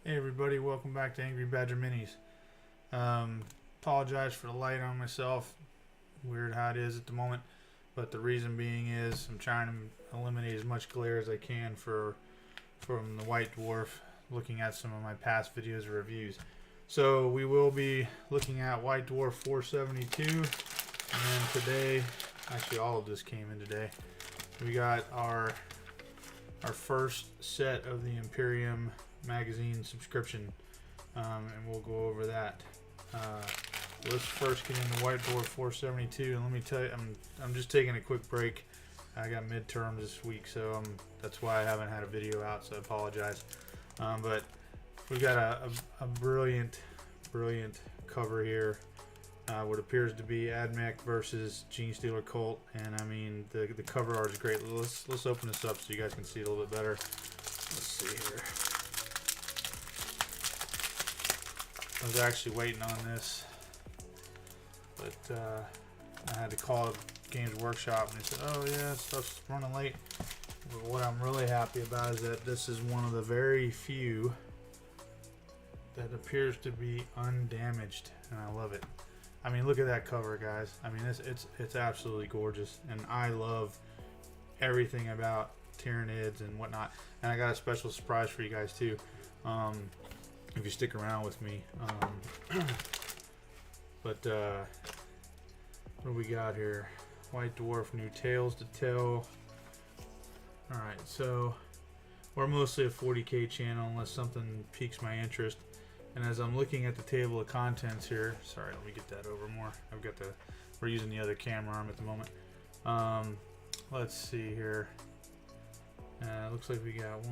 Hey everybody, welcome back to Angry Badger Minis. Apologize for the light on myself. Weird how it is at the moment, but the reason being is I'm trying to eliminate as much glare as I can from the White Dwarf, looking at some of my past videos or reviews. So we will be looking at White Dwarf 472, and then today, actually all of this came in today, we got our first set of the Imperium magazine subscription, and we'll go over that. Let's first get into White Dwarf 472, and let me tell you, I'm just taking a quick break. I got midterms this week, so that's why I haven't had a video out, so I apologize. But we got a brilliant cover here. What appears to be Admech versus Genestealer Cult, and I mean the cover art is great. Let's open this up so you guys can see it a little bit better. Let's see here. I was actually waiting on this, but I had to call Games Workshop and they said, oh yeah, stuff's running late. But what I'm really happy about is that this is one of the very few that appears to be undamaged, and I love it. I mean, look at that cover, guys. I mean, it's absolutely gorgeous, and I love everything about Tyranids and whatnot. And I got a special surprise for you guys too, if you stick around with me. But what do we got here? White Dwarf, new tales to tell. All right, so we're mostly a 40K channel unless something piques my interest. And as I'm looking at the table of contents here, sorry, let me get that over more. We're using the other camera arm at the moment. Let's see here. Looks like we got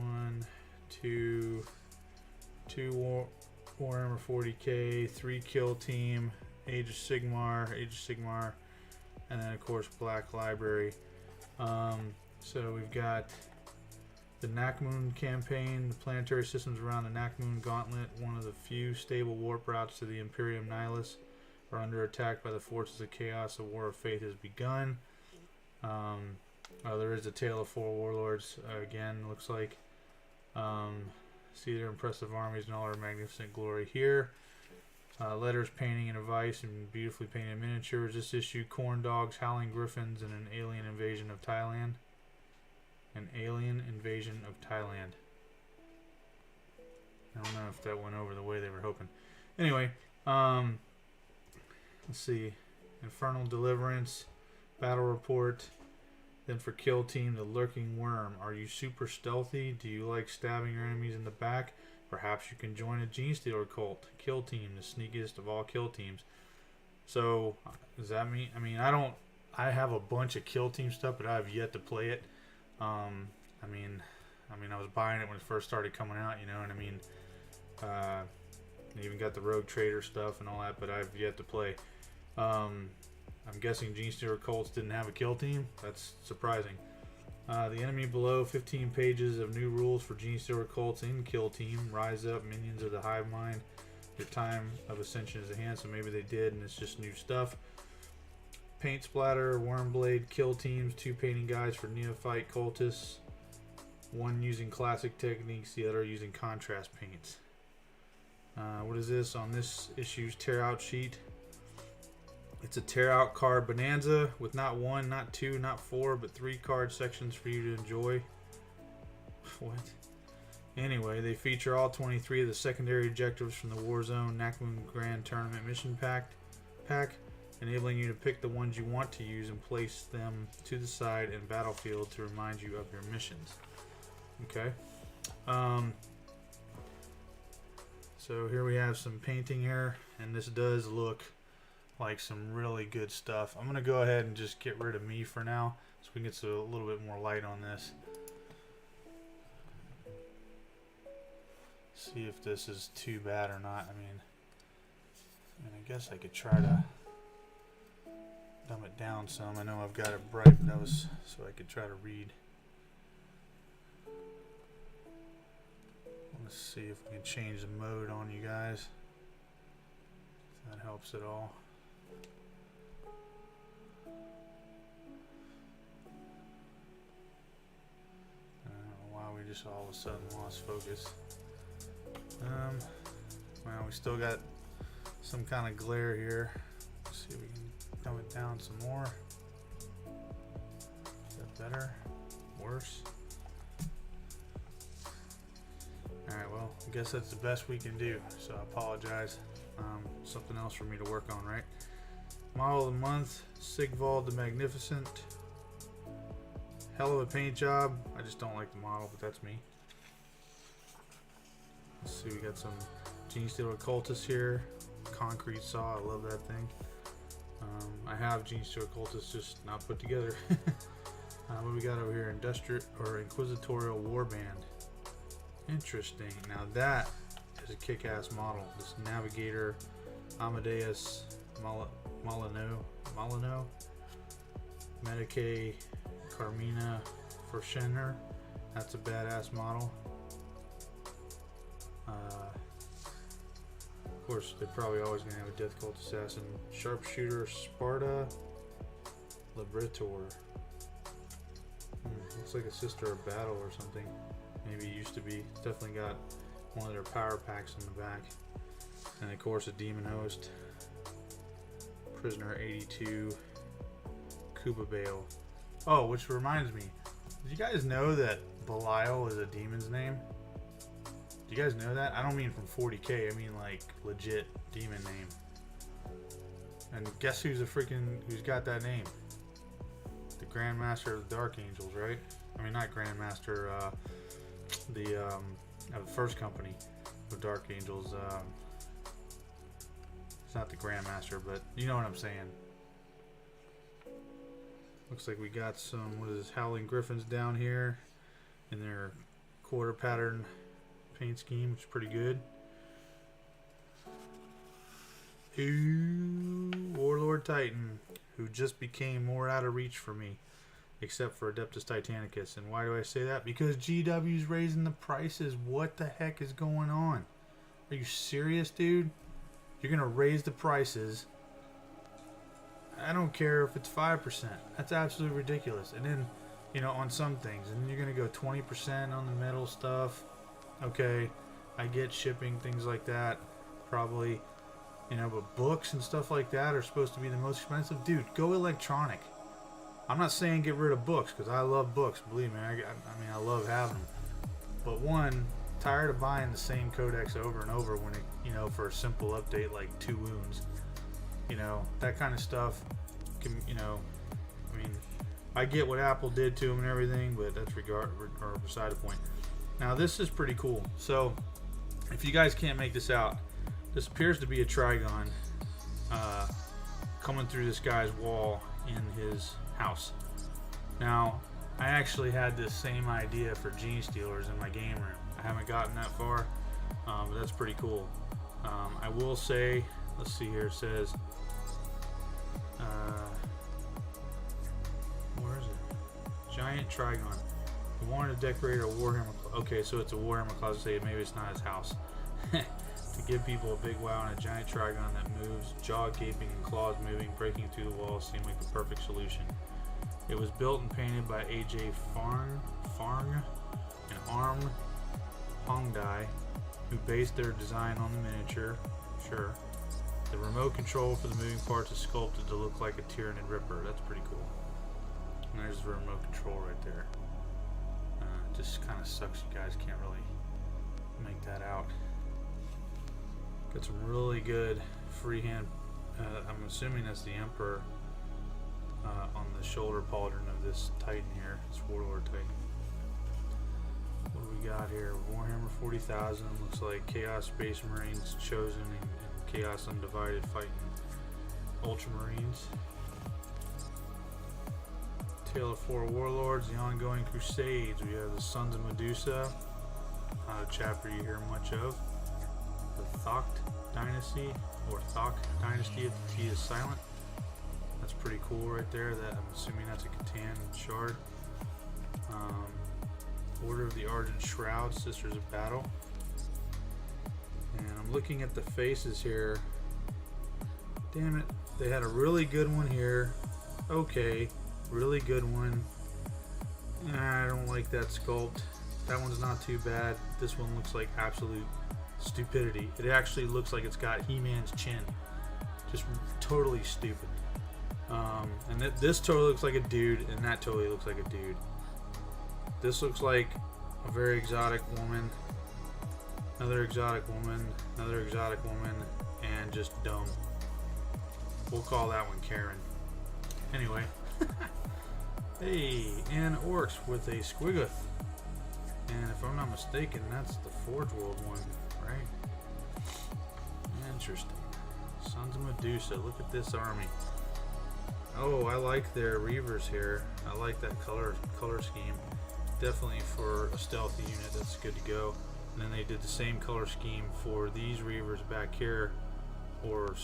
two Warhammer 40K, 3 kill team, Age of Sigmar, and then of course Black Library. So we've got the Nakmoon campaign, the planetary systems around the Nakmoon Gauntlet, one of the few stable warp routes to the Imperium Nihilus, are under attack by the forces of chaos. A war of faith has begun. There is a tale of 4 warlords again, looks like. See their impressive armies and all their magnificent glory here. Letters, painting, and advice, and beautifully painted miniatures. This issue: corn dogs, howling griffins, and an alien invasion of Thailand. An alien invasion of Thailand. I don't know if that went over the way they were hoping. Anyway, let's see. Infernal Deliverance, Battle Report. Then for Kill Team, the Lurking Worm. Are you super stealthy? Do you like stabbing your enemies in the back? Perhaps you can join a Genestealer Cult. Kill Team, the sneakiest of all kill teams. So, does that mean? I mean, I have a bunch of Kill Team stuff, but I have yet to play it. I mean, I was buying it when it first started coming out, you know, and I mean, even got the Rogue Trader stuff and all that, but I've yet to play. I'm guessing Genestealer Cults didn't have a kill team. That's surprising. The enemy below, 15 pages of new rules for Genestealer Cults in kill team. Rise up, minions of the hive mind. Your time of ascension is at hand, so maybe they did, and it's just new stuff. Paint splatter, Wormblade, kill teams, 2 painting guides for neophyte cultists. 1 using classic techniques, the other using contrast paints. What is this on this issue's tear out sheet? It's a tear out card bonanza with not 1, not 2, not 4, but 3 card sections for you to enjoy. What? Anyway, they feature all 23 of the secondary objectives from the Warzone Nakmoon Grand Tournament Mission Pack, enabling you to pick the ones you want to use and place them to the side in Battlefield to remind you of your missions. Okay. So here we have some painting here, and this does look like some really good stuff. I'm going to go ahead and just get rid of me for now so we can get a little bit more light on this. See if this is too bad or not. I mean, I guess I could try to dumb it down some. I know I've got it bright, but that was so I could try to read. Let's see if we can change the mode on you guys. If that helps at all. I don't know why we just all of a sudden lost focus. Well, we still got some kind of glare here. Let's see if we can dumb it down some more. Is that better? Worse? Alright, well, I guess that's the best we can do, so I apologize. Something else for me to work on, right? Model of the month, Sigvald the Magnificent. Hell of a paint job. I just don't like the model, but that's me. Let's see, we got some Genestealer Occultist here. Concrete saw, I love that thing. I have Genestealer Occultist, just not put together. What we got over here? Inquisitorial Warband. Interesting. Now that is a kick-ass model. This Navigator Amadeus Molyneux, Medicae Carmina Forshenner. That's a badass model. Of course, they're probably always going to have a Death Cult Assassin. Sharpshooter Sparta Liberator. Looks like a Sister of Battle or something. Maybe it used to be. It's definitely got one of their power packs in the back. And of course a Demon Host. Prisoner 82. Kuba Bale. Oh, which reminds me. Did you guys know that Belial is a demon's name? Do you guys know that? I don't mean from 40K. I mean like legit demon name. And guess who's got that name? The Grandmaster of the Dark Angels, right? I mean not Grandmaster, the first company of Dark Angels. It's not the Grandmaster, but you know what I'm saying. Looks like we got some, what is this, Howling Griffins down here in their quarter pattern paint scheme, which is pretty good. Ooh, Warlord Titan, who just became more out of reach for me, except for Adeptus Titanicus. And why do I say that? Because GW's raising the prices. What the heck is going on? Are you serious, dude? You're gonna raise the prices. I don't care if it's 5%. That's absolutely ridiculous. And then, you know, on some things, and then you're gonna go 20% on the metal stuff. Okay, I get shipping, things like that, probably, you know, but books and stuff like that are supposed to be the most expensive. Dude, go electronic. I'm not saying get rid of books, because I love books, believe me. I mean, I love having them. But one, tired of buying the same codex over and over when it, you know, for a simple update like 2 wounds. You know, that kind of stuff can, you know, I mean, I get what Apple did to them and everything, but that's beside the point. Now this is pretty cool. So if you guys can't make this out, this appears to be a Trigon coming through this guy's wall in his house. Now I actually had this same idea for Genestealers in my game room. I haven't gotten that far, but that's pretty cool. I will say, let's see here, it says where is it? Giant Trigon. He wanted to decorate a Warhammer. Okay, so it's a Warhammer closet. Say maybe it's not his house. To give people a big wow on a giant Trigon that moves, jaw gaping and claws moving, breaking through the walls seemed like the perfect solution. It was built and painted by AJ Farng and Arm Hongdai, who based their design on the miniature. Sure. The remote control for the moving parts is sculpted to look like a Tyranid Ripper. That's pretty cool. And there's the remote control right there. Just kind of sucks you guys can't really make that out. Got some really good freehand. I'm assuming that's the Emperor on the shoulder pauldron of this Titan here. It's Warlord Titan. What do we got here? Warhammer 40,000. Looks like Chaos Space Marines Chosen and Chaos Undivided fighting Ultramarines. Tale of 4 Warlords, the ongoing crusades. We have the Sons of Medusa, not a chapter you hear much of. The Thocht Dynasty, or Thocht Dynasty if the T is silent. That's pretty cool right there. That, I'm assuming that's a Catan shard. Order of the Argent Shroud, Sisters of Battle. And I'm looking at the faces here. Damn it, they had a really good one here. Okay. Really good one. I don't like that sculpt. That one's not too bad. This one looks like absolute stupidity. It actually looks like it's got He-Man's chin. Just totally stupid. And this totally looks like a dude, and that totally looks like a dude. This looks like a very exotic woman, another exotic woman, another exotic woman, and just dumb. We'll call that one Karen. Anyway. Hey, and orcs with a squiggoth. And if I'm not mistaken, that's the Forge World one, right? Interesting. Sons of Medusa. Look at this army. Oh, I like their Reavers here. I like that color scheme. Definitely for a stealthy unit, that's good to go. And then they did the same color scheme for these Reavers back here, or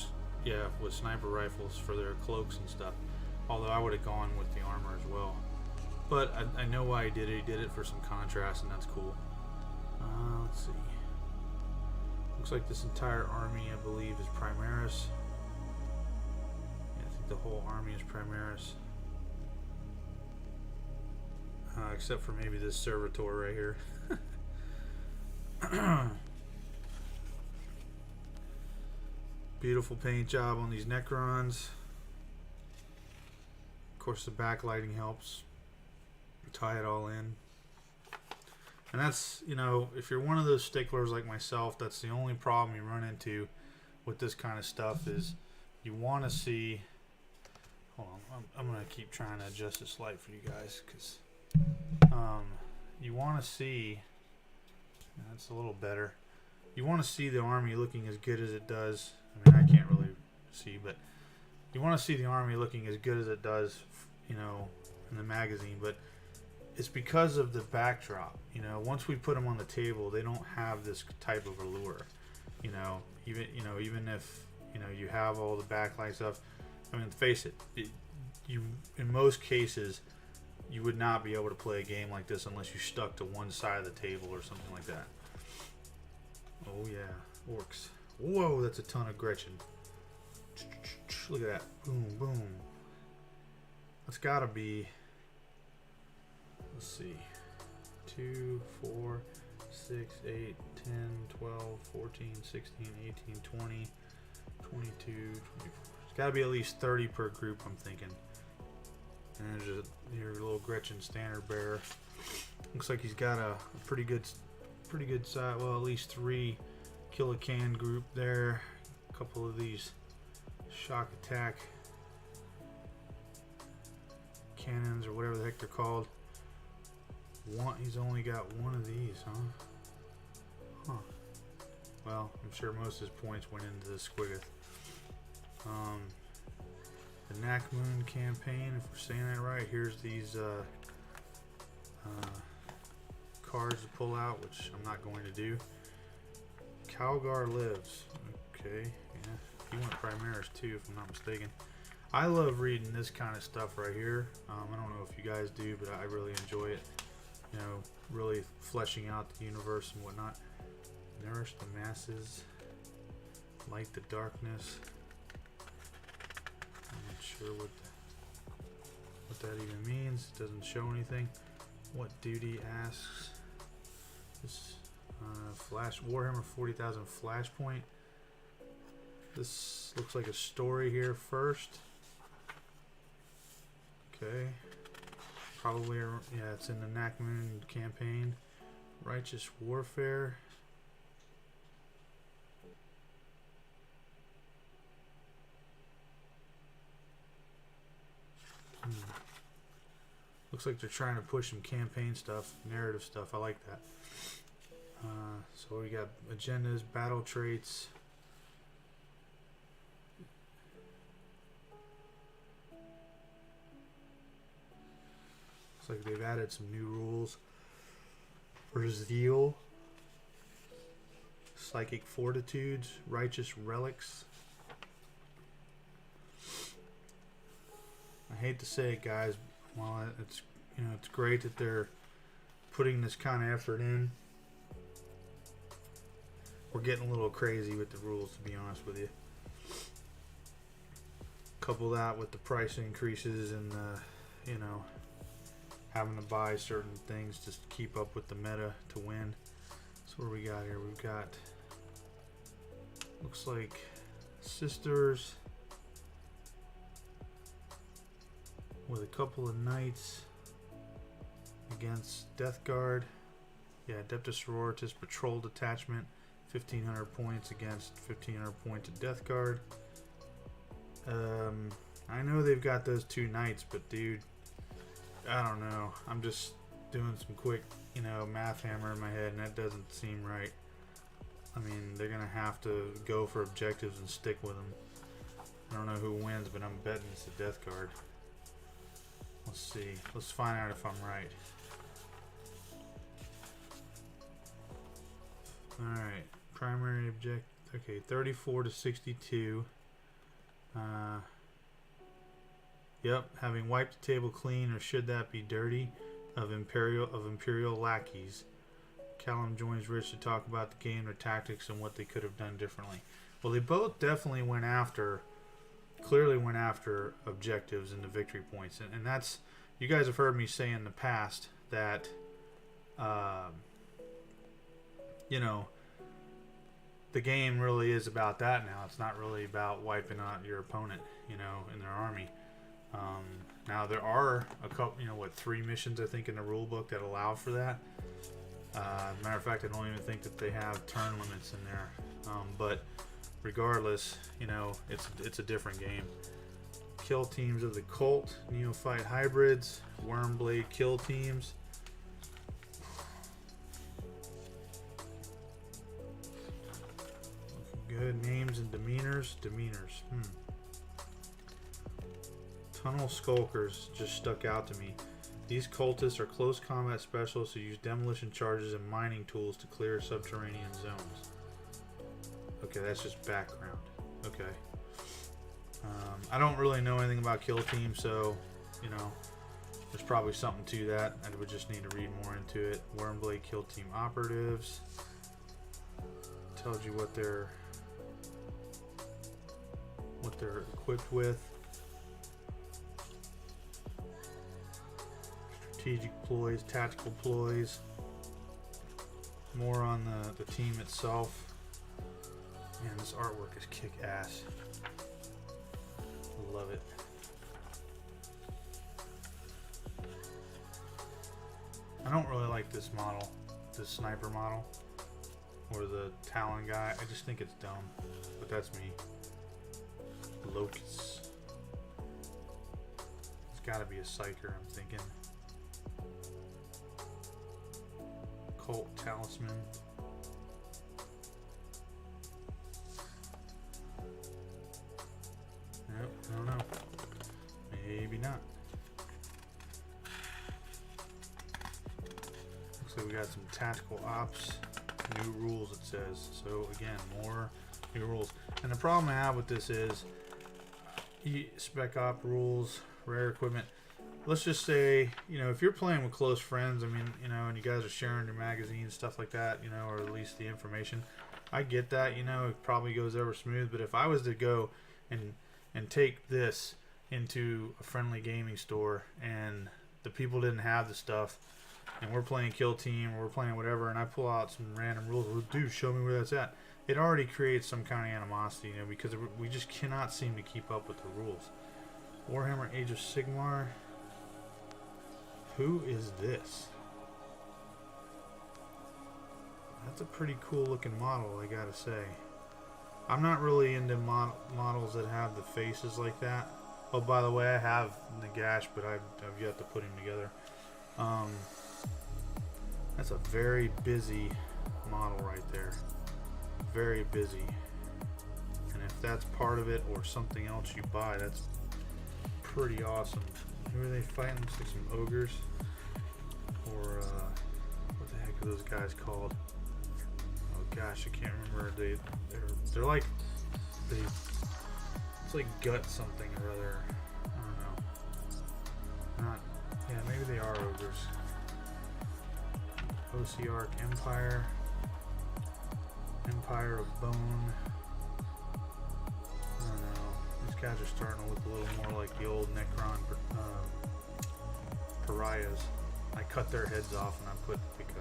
yeah, with sniper rifles for their cloaks and stuff. Although I would have gone with the armor as well. But I know why he did it. He did it for some contrast, and that's cool. Let's see. Looks like this entire army, I believe, is Primaris. Yeah, I think the whole army is Primaris. Except for maybe this Servitor right here. Beautiful paint job on these Necrons. Of course, the backlighting helps tie it all in. And that's, you know, if you're one of those sticklers like myself, that's the only problem you run into with this kind of stuff is you want to see. Hold on, I'm going to keep trying to adjust this light for you guys because you want to see. That's a little better. You want to see the army looking as good as it does. I mean, I can't really see, but you want to see the army looking as good as it does, you know, in the magazine. But it's because of the backdrop. You know, once we put them on the table, they don't have this type of allure. You know, even if you have all the backlight stuff. I mean, face it, you in most cases you would not be able to play a game like this unless you stuck to one side of the table or something like that. Oh yeah, orcs. Whoa, that's a ton of Gretchen. Look at that. Boom, boom. That's gotta be, let's see, 2, 4, 6, 8, 10, 12, 14, 16, 18, 20, 22, 24. It's gotta be at least 30 per group, I'm thinking. And there's your little Gretchen standard bearer. Looks like he's got a pretty good size, well, at least 3 kill a can group there. A couple of these shock attack cannons or whatever the heck they're called. He's only got one of these, huh? Well, I'm sure most of his points went into the squiggoth. The Nakmoon campaign, if we're saying that right, here's these cards to pull out, which I'm not going to do. Calgar lives. Okay, yeah. He went Primaris too, if I'm not mistaken. I love reading this kind of stuff right here. I don't know if you guys do, but I really enjoy it. You know, really fleshing out the universe and whatnot. Nourish the masses. Light the darkness. I'm not sure what that even means. It doesn't show anything. What duty asks? This Flash Warhammer 40,000 Flashpoint. This looks like a story here first. Okay. Probably, yeah, it's in the Nakmoon campaign. Righteous Warfare. Looks like they're trying to push some campaign stuff, narrative stuff. I like that. So we got agendas, battle traits. Looks like they've added some new rules for zeal, psychic fortitudes, righteous relics. I hate to say it, guys. Well, it's, you know, it's great that they're putting this kind of effort in. We're getting a little crazy with the rules, to be honest with you. Couple that with the price increases and you know, having to buy certain things just to keep up with the meta to win. So what do we got here? We've got Looks like sisters with a couple of knights against Death Guard. Yeah, Adeptus Sororitas Patrol Detachment, 1,500 points against 1,500 points of Death Guard. I know they've got those two knights, but dude, I don't know. I'm just doing some quick, you know, math hammer in my head, and that doesn't seem right. I mean, they're gonna have to go for objectives and stick with them. I don't know who wins, but I'm betting it's the Death Guard. Let's see. Let's find out if I'm right. Alright. Primary objective. Okay, 34 to 62. Yep, having wiped the table clean, or should that be dirty, of Imperial lackeys. Callum joins Rich to talk about the game, their tactics, and what they could have done differently. Well, they both definitely clearly went after objectives and the victory points. And that's, you guys have heard me say in the past that, you know, the game really is about that now. It's not really about wiping out your opponent, you know, in their army. Now there are a couple, you know, what, 3 missions I think in the rule book that allow for that. Matter of fact, I don't even think that they have turn limits in there. But regardless, you know, it's a different game. Kill teams of the Cult, Neophyte hybrids, Wormblade kill teams. Good names and demeanors. Tunnel Skulkers just stuck out to me. These cultists are close combat specialists who use demolition charges and mining tools to clear subterranean zones. Okay, that's just background. Okay. I don't really know anything about kill teams, so, you know, there's probably something to that. I would just need to read more into it. Wormblade kill team operatives. Tells you what they're equipped with. Strategic ploys, tactical ploys. More on the team itself. Man, this artwork is kick-ass. Love it. I don't really like this model, this sniper model, or the Talon guy. I just think it's dumb, but that's me. Locusts. It's got to be a psyker, I'm thinking. Cult Talisman. Nope, I don't know. Maybe not. Looks like we got some tactical ops. New rules, it says. So again, more new rules. And the problem I have with this is spec op rules, rare equipment. Let's just say, you know, if you're playing with close friends, I mean, you know, and you guys are sharing your magazines, stuff like that, you know, or at least the information, I get that, you know, it probably goes over smooth. But if I was to go and take this into a friendly gaming store and the people didn't have the stuff, and we're playing kill team or we're playing whatever, and I pull out some random rules, well, dude, show me where that's at, it already creates some kind of animosity, you know, because we just cannot seem to keep up with the rules. Warhammer Age of Sigmar. Who is this? That's a pretty cool looking model, I gotta say. I'm not really into models that have the faces like that. Oh, by the way, I have Nagash, but I've yet to put him together. That's a very busy model right there. Very busy. And if that's part of it or something else you buy, that's pretty awesome. Who are they fighting? Looks like some ogres. Or, what the heck are those guys called? Oh gosh, I can't remember. They're like, it's like gut something or other. I don't know. Yeah, maybe they are ogres. OCR Empire. Empire of Bone. I don't know. These guys are starting to look a little more like the old Necron pariahs. I cut their heads off and I put like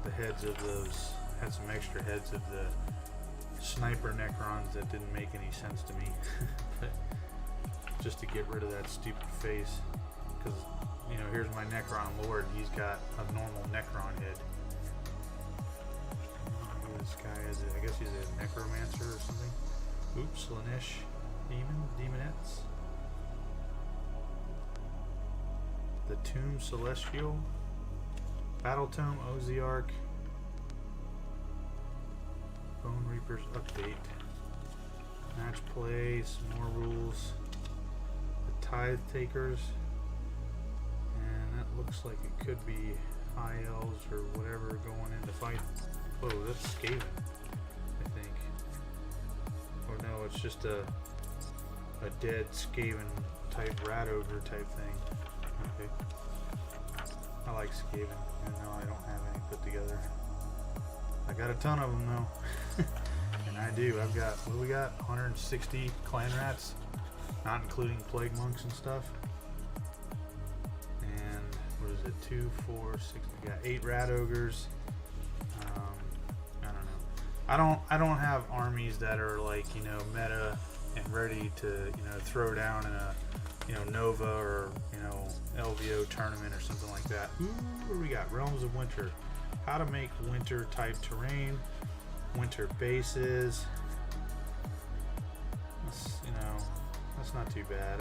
the heads of those had some extra heads of the sniper Necrons that didn't make any sense to me. But just to get rid of that stupid face. Because, you know, here's my Necron Lord. He's got a normal Necron head. I don't know who this guy is. I guess he's a necromancer or something. Oops, Lanesh Demonettes. The Tomb Celestial. Battle Tome Oziarch. Bone Reapers update. Match play, some more rules. The Tithe Takers. And that looks like it could be High Elves or whatever going in to fight. Oh, that's Skaven, I think. Or no, it's just a dead Skaven type rat ogre type thing. Okay. I like Skaven, even though I don't have any put together. I got a ton of them though. And I do. I've got, what do we got? 160 clan rats, not including plague monks and stuff. And what is it? 2, 4, 6. We got 8 rat ogres. I don't know. I don't have armies that are like, you know, meta and ready to, you know, throw down in a, you know, Nova or, you know, LVO tournament or something like that. Ooh, what do we got? Realms of Winter. How to make winter type terrain, winter bases. That's, you know, that's not too bad.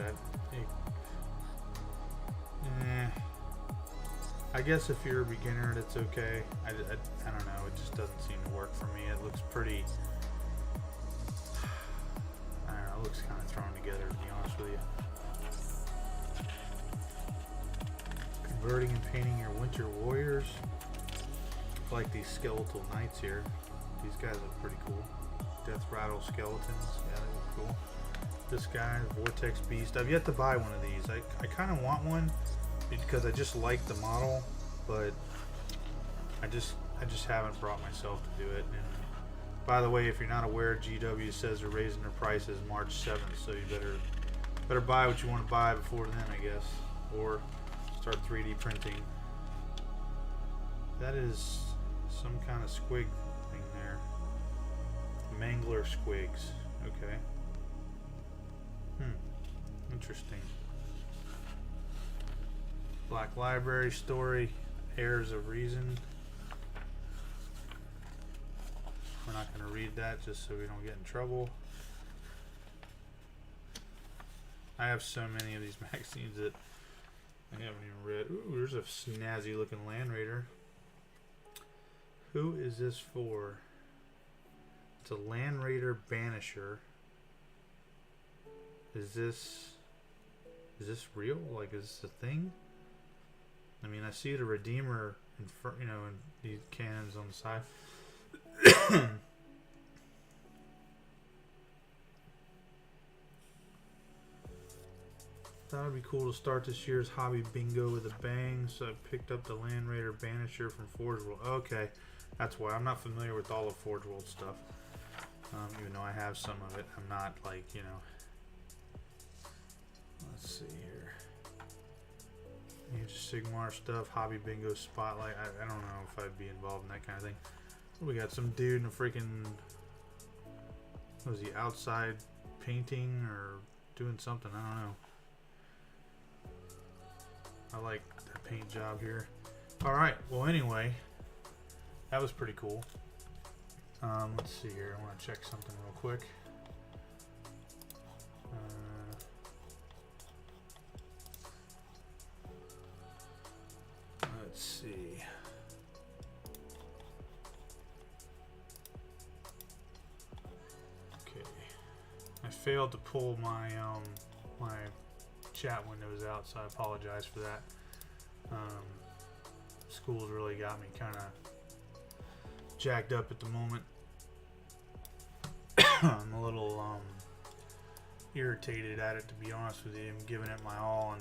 I guess if you're a beginner, that's okay. I don't know. It just doesn't seem to work for me. It looks pretty. I don't know. It looks kind of thrown together, to be honest with you. Converting and painting your winter warriors. I like these skeletal knights here. These guys look pretty cool. Death rattle skeletons. Yeah, they look cool. This guy, Vortex Beast. I've yet to buy one of these. I kind of want one because I just like the model, but I just haven't brought myself to do it. And by the way, if you're not aware, GW says they're raising their prices March 7th, so you better buy what you want to buy before then, I guess, or start 3D printing. That is some kind of squig thing there. Mangler squigs. Okay. Interesting. Black Library story. Heirs of Reason. We're not going to read that just so we don't get in trouble. I have so many of these magazines that I haven't even read. Ooh, there's a snazzy looking Land Raider. Who is this for? It's a Land Raider Banisher. Is this real? Like, is this a thing? I mean, I see the Redeemer, you know, and these cannons on the side. That would be cool to start this year's hobby bingo with a bang. So I picked up the Land Raider Banisher from Forge World. Okay, that's why I'm not familiar with all of Forge World stuff. Even though I have some of it, I'm not like, you know. Let's see here. Age of Sigmar stuff, hobby bingo spotlight. I don't know if I'd be involved in that kind of thing. We got some dude in a freaking, was he outside painting or doing something? I don't know. I like that paint job here. Alright, well anyway, that was pretty cool. Let's see here, I want to check something real quick. Let's see. Okay, I failed to pull my my chat windows out, so I apologize for that. School's really got me kind of jacked up at the moment. I'm a little irritated at it, to be honest with you. I'm giving it my all,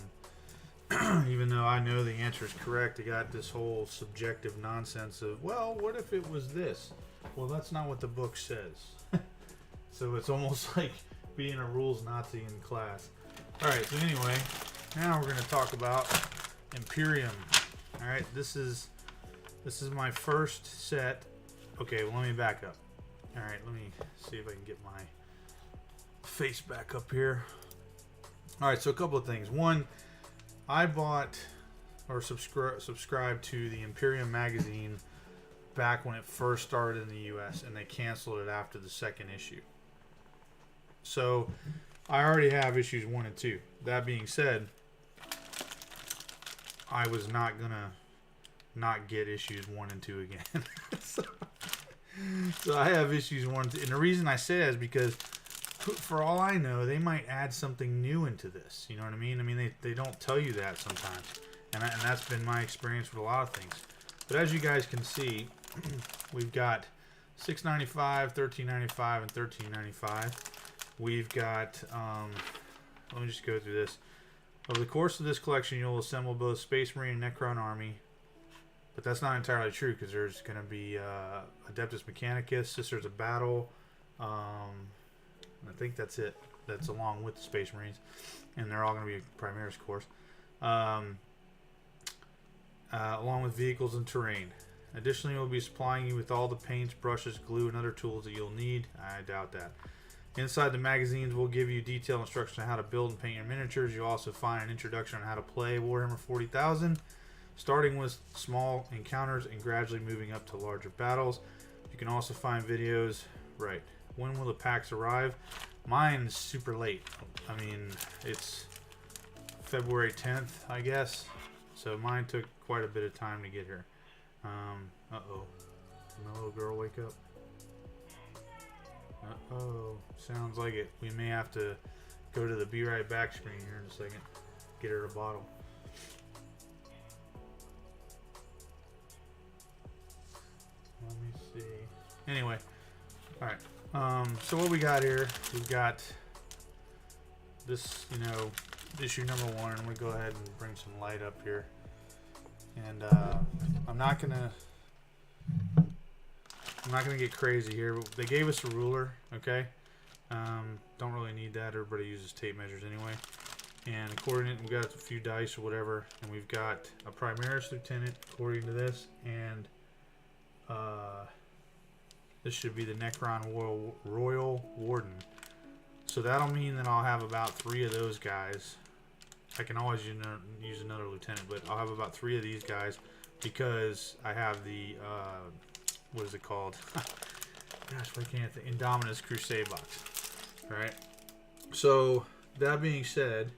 and even though I know the answer is correct, I got this whole subjective nonsense of, well, what if it was this? Well, that's not what the book says. So it's almost like being a rules Nazi in class. Alright, so anyway, now we're going to talk about Imperium. Alright, this is my first set okay, well, let me back up. All right, let me see if I can get my face back up here. All right, so a couple of things. One, I bought or subscribed to the Imperium magazine back when it first started in the US, and they canceled it after the second issue. So I already have issues 1 and 2. That being said, I was not gonna not get issues 1 and 2 again. so I have issues 1 and 2. And the reason I say that is because, for all I know, they might add something new into this. You know what I mean? I mean, they don't tell you that sometimes. And that's been my experience with a lot of things. But as you guys can see, we've got $6.95, $13.95, and $13.95. We've got, let me just go through this. Over the course of this collection, you'll assemble both Space Marine and Necron army. But that's not entirely true, because there's going to be Adeptus Mechanicus, Sisters of Battle. I think that's it. That's along with the Space Marines. And they're all going to be Primaris, of course. Along with vehicles and terrain. Additionally, we'll be supplying you with all the paints, brushes, glue, and other tools that you'll need. I doubt that. Inside the magazines, we'll give you detailed instructions on how to build and paint your miniatures. You'll also find an introduction on how to play Warhammer 40,000, starting with small encounters and gradually moving up to larger battles. You can also find videos. Right. When will the packs arrive? Mine's super late. I mean, it's February 10th, I guess. So mine took quite a bit of time to get here. Uh-oh. Can the little girl wake up? Uh-oh. Sounds like it. We may have to go to the be right back screen here in a second. Get her a bottle. Let me see. Anyway. Alright. So what we got here, we've got this, you know, issue number 1. I'm going to go ahead and bring some light up here. And I'm not gonna get crazy here. They gave us a ruler, okay? Don't really need that. Everybody uses tape measures anyway. And according to, we got a few dice or whatever, and we've got a Primaris Lieutenant according to this, and this should be the Necron Royal Warden. So that'll mean that I'll have about 3 of those guys. I can always use another lieutenant, but I'll have about 3 of these guys because I have the, what is it called? Gosh, why can't the Indominus Crusade box, right? So, that being said,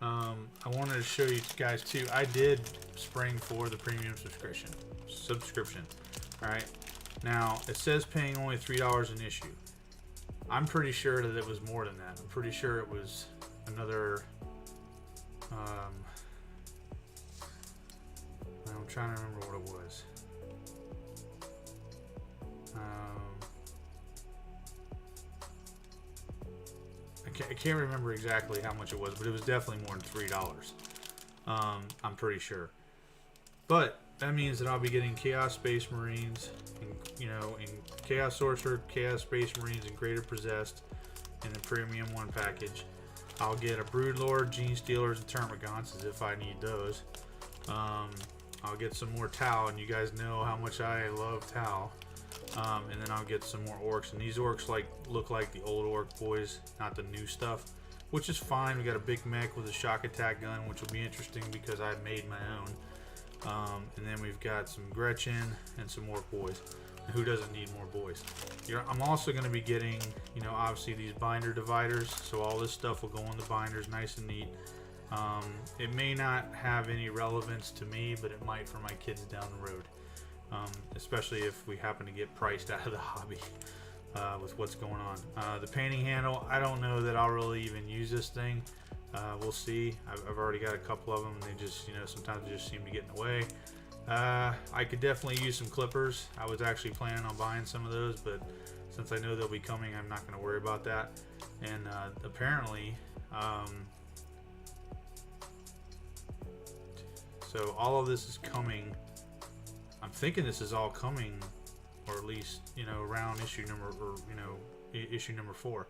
I wanted to show you guys too. I did spring for the premium subscription, alright? Now, it says paying only $3 an issue. I'm pretty sure that it was more than that. I'm pretty sure it was another... I'm trying to remember what it was. I can't remember exactly how much it was, but it was definitely more than $3. I'm pretty sure. But that means that I'll be getting Chaos Space Marines, and, you know, in Chaos Sorcerer, Chaos Space Marines, and Greater Possessed in the Premium 1 package. I'll get a Broodlord, Gene Stealers, and Termagants as if I need those. I'll get some more Tau, and you guys know how much I love Tau. And then I'll get some more Orcs, and these Orcs look like the old Orc boys, not the new stuff, which is fine. We got a big mech with a shock attack gun, which will be interesting because I made my own. And then we've got some Gretchen and some Orc boys. And who doesn't need more boys? I'm also going to be getting, you know, obviously these binder dividers, so all this stuff will go in the binders nice and neat. It may not have any relevance to me, but it might for my kids down the road, especially if we happen to get priced out of the hobby with what's going on. The painting handle, I don't know that I'll really even use this thing. We'll see. I've already got a couple of them, and they just, you know, sometimes they just seem to get in the way. I could definitely use some clippers. I was actually planning on buying some of those, but since I know they'll be coming, I'm not going to worry about that. And apparently, so all of this is coming. I'm thinking this is all coming, or at least, you know, around issue number 4.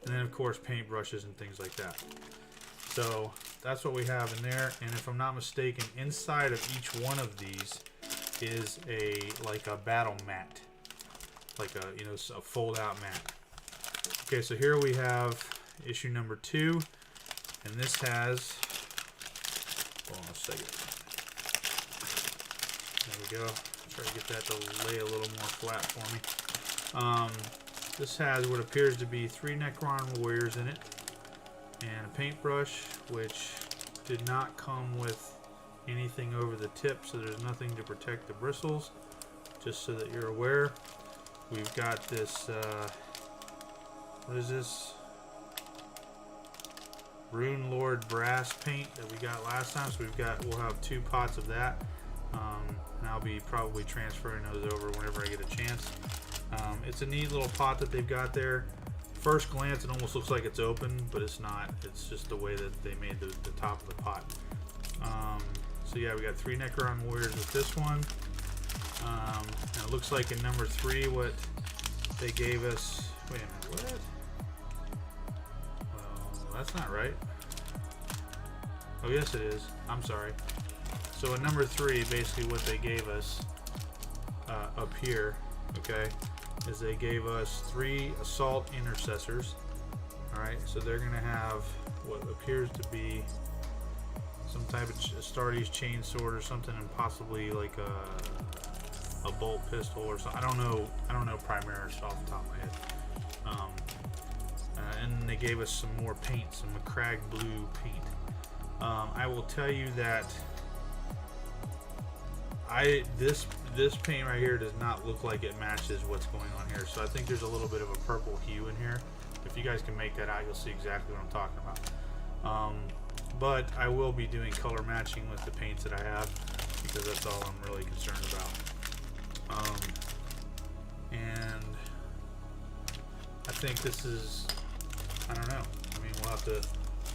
And then of course paintbrushes and things like that. So that's what we have in there, and if I'm not mistaken, inside of each one of these is like a battle mat. like a, you know, a fold-out mat. Okay, so here we have issue number 2, and this has, hold on a second. There we go. Try to get that to lay a little more flat for me. This has what appears to be 3 Necron Warriors in it, and a paintbrush, which did not come with anything over the tip, so there's nothing to protect the bristles, just so that you're aware. We've got this, what is this? Rune Lord brass paint that we got last time, so we'll have 2 pots of that, and I'll be probably transferring those over whenever I get a chance. It's a neat little pot that they've got there. First glance, it almost looks like it's open, but it's not. It's just the way that they made the top of the pot. So yeah, we got 3 Necron Warriors with this one. And it looks like in number 3, what they gave us. Wait a minute, what? Well, that's not right. Oh, yes, it is. I'm sorry. So in number 3, basically what they gave us up here, okay, is they gave us 3 Assault Intercessors. Alright, so they're going to have what appears to be some type of Sardi's chainsword or something, and possibly like a bolt pistol or something. I don't know Primaris off the top of my head. And they gave us some more paint, some Macragge blue paint. I will tell you that this paint right here does not look like it matches what's going on here. So I think there's a little bit of a purple hue in here. If you guys can make that out, you'll see exactly what I'm talking about. But I will be doing color matching with the paints that I have, because that's all I'm really concerned about. And I think this is, I don't know. I mean, we'll have to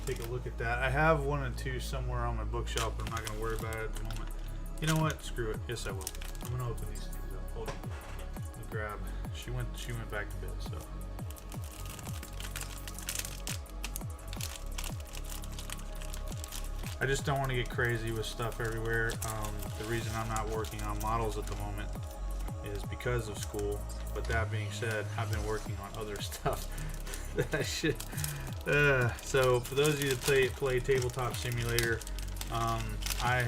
take a look at that. I have 1 and 2 somewhere on my bookshelf, but I'm not going to worry about it at the moment. You know what? Screw it. Yes, I will. I'm going to open these things up. Hold on. Let me grab. She went back to bed, so. I just don't want to get crazy with stuff everywhere. The reason I'm not working on models at the moment is because of school. But that being said, I've been working on other stuff that I should. So for those of you that play Tabletop Simulator, I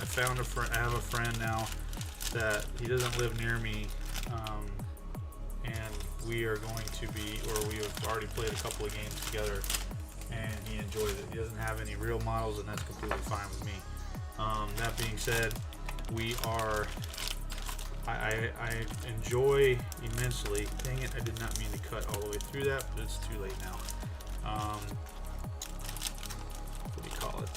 found I have a friend now that he doesn't live near me, and we are going to be, or we have already played a couple of games together, and he enjoys it. He doesn't have any real models, and that's completely fine with me. That being said, I enjoy immensely. Dang it, I did not mean to cut all the way through that, but it's too late now. What do you call it?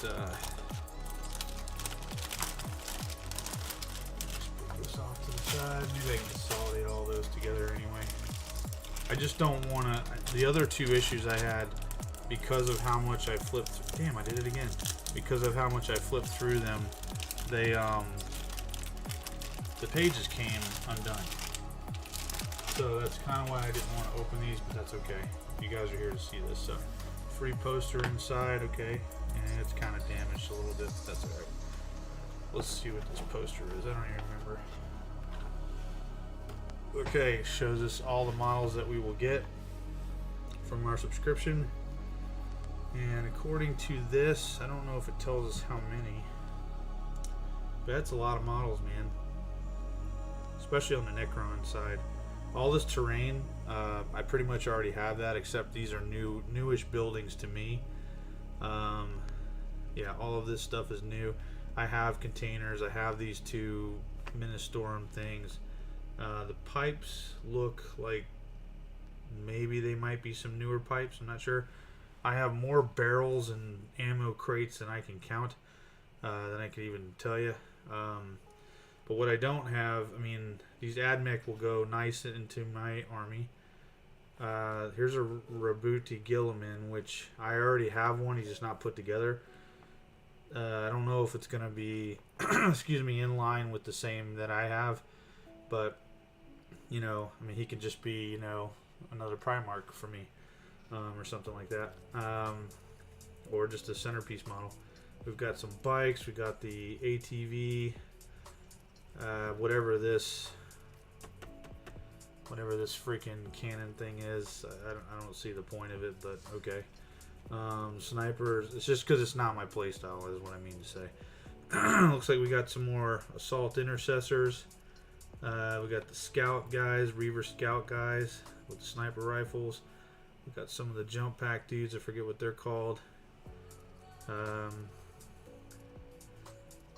Just put this off to the side. Maybe I can consolidate all those together anyway. I just don't want to. The other 2 issues I had, because of how much I flipped. Damn, I did it again. Because of how much I flipped through them, they the pages came undone. So that's kind of why I didn't want to open these, but that's okay. You guys are here to see this. So free poster inside, okay, and it's kind of damaged a little bit. That's alright. Let's see what this poster is. I don't even remember. Okay, shows us all the models that we will get from our subscription. And according to this, I don't know if it tells us how many, but that's a lot of models, man. Especially on the Necron side. All this terrain, I pretty much already have that, except these are newish buildings to me. Yeah, all of this stuff is new. I have containers. I have these 2 Ministorum things. The pipes look like maybe they might be some newer pipes. I'm not sure. I have more barrels and ammo crates than I can count, than I can even tell you. But what I don't have, I mean, these AdMech will go nice into my army. Here's a Rabuti Gilliman, which I already have one. He's just not put together. I don't know if it's going to be, excuse me, in line with the same that I have. But, you know, I mean, he could just be, you know, another Primarch for me. Or something like that. Or just a centerpiece model. We've got some bikes. We got the ATV. Whatever this whatever this freaking cannon thing is. I don't see the point of it, but okay. Snipers, it's just because it's not my playstyle is what I mean to say. Looks like we got some more assault intercessors. We got the scout guys, Reaver scout guys with the sniper rifles. We got some of the jump pack dudes, I forget what they're called.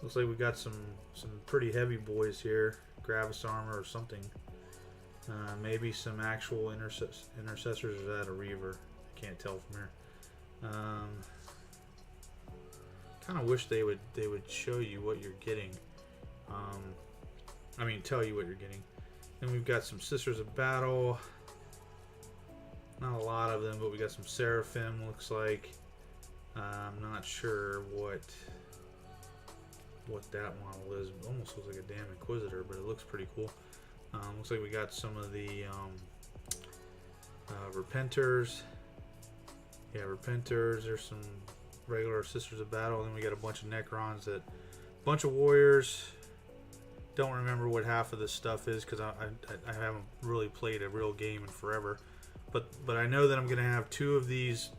Looks like we got some pretty heavy boys here, Gravis armor or something. Maybe some actual intercessors, or is that a Reaver? I can't tell from here. Kind of wish they would show you what you're getting. I mean, tell you what you're getting. Then we've got some Sisters of Battle. Not a lot of them, but we got some Seraphim. Looks like. I'm not sure what that model is. It almost looks like a damn Inquisitor, but it looks pretty cool. Looks like we got some of the Repenters. Yeah, Repenters. There's some regular Sisters of Battle. And then we got a bunch of Necrons, bunch of Warriors. Don't remember what half of this stuff is because I haven't really played a real game in forever. But I know that I'm gonna have 2 of these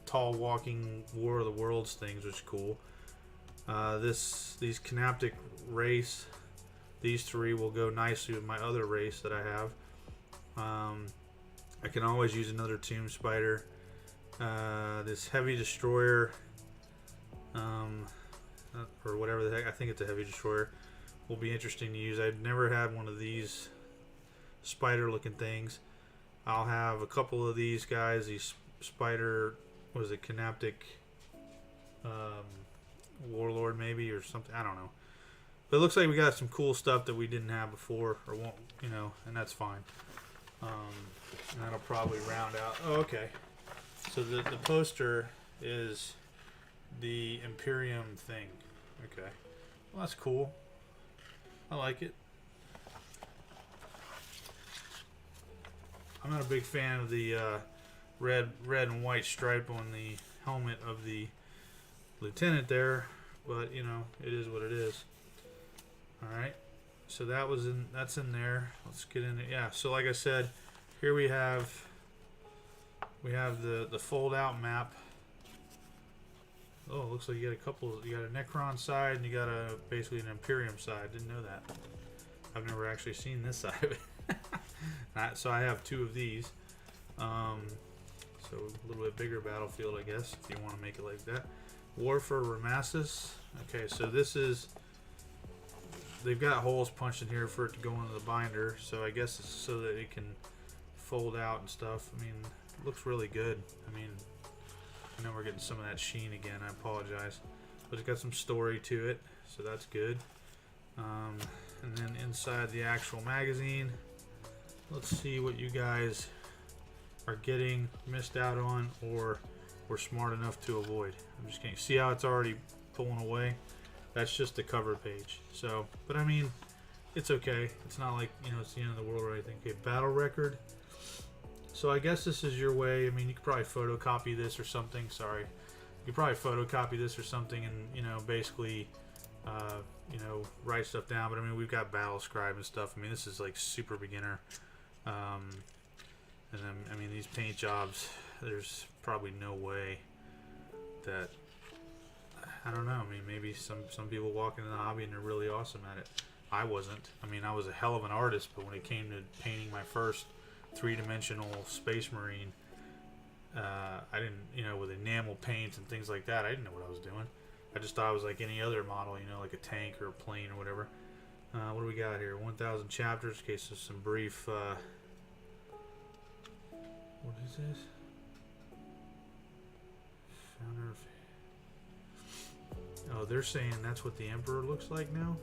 tall walking War of the Worlds things, which is cool. These Canaptic race, these 3 will go nicely with my other race that I have. I can always use another Tomb Spider. This Heavy Destroyer, or whatever the heck, I think it's a Heavy Destroyer, will be interesting to use. I've never had one of these spider looking things. I'll have a couple of these guys, these spider, was it Canaptic Warlord maybe, or something, I don't know. But it looks like we got some cool stuff that we didn't have before, or won't, you know, and that's fine. And that'll probably round out. Oh, okay. So the poster is the Imperium thing. Okay. Well, that's cool. I like it. I'm not a big fan of the red and white stripe on the helmet of the lieutenant there, but you know, it is what it is. All right. So that's in there. Let's get in it. Yeah. So like I said, here we have the fold out map. Oh, it looks like you got a couple. You got a Necron side and you got basically an Imperium side. Didn't know that. I've never actually seen this side of it. So I have 2 of these. So a little bit bigger battlefield, I guess, if you want to make it like that. Warfare Ramasis. Okay, so this is. They've got holes punched in here for it to go into the binder, so I guess it's so that it can fold out and stuff. I mean, it looks really good. I mean, I know we're getting some of that sheen again. I apologize, but it's got some story to it, so that's good. And then inside the actual magazine, let's see what you guys are getting, missed out on, or were smart enough to avoid. I'm just kidding. See how it's already pulling away? That's just the cover page. So, but I mean, it's okay. It's not like, you know, it's the end of the world or anything. Okay, battle record. So I guess this is your way. I mean, you could probably photocopy this or something. Sorry. You could probably photocopy this or something and, you know, basically, you know, write stuff down. But I mean, we've got battle scribe and stuff. I mean, this is like super beginner. And then, I mean, these paint jobs, there's probably no way that, I don't know. I mean, maybe some people walk into the hobby and they're really awesome at it. I wasn't. I mean, I was a hell of an artist, but when it came to painting my first 3-dimensional Space Marine, I didn't, you know, with enamel paints and things like that, I didn't know what I was doing. I just thought I was like any other model, you know, like a tank or a plane or whatever. What do we got here? 1,000 chapters. Okay, so some brief. What is this? Founder of. Oh, they're saying that's what the Emperor looks like now?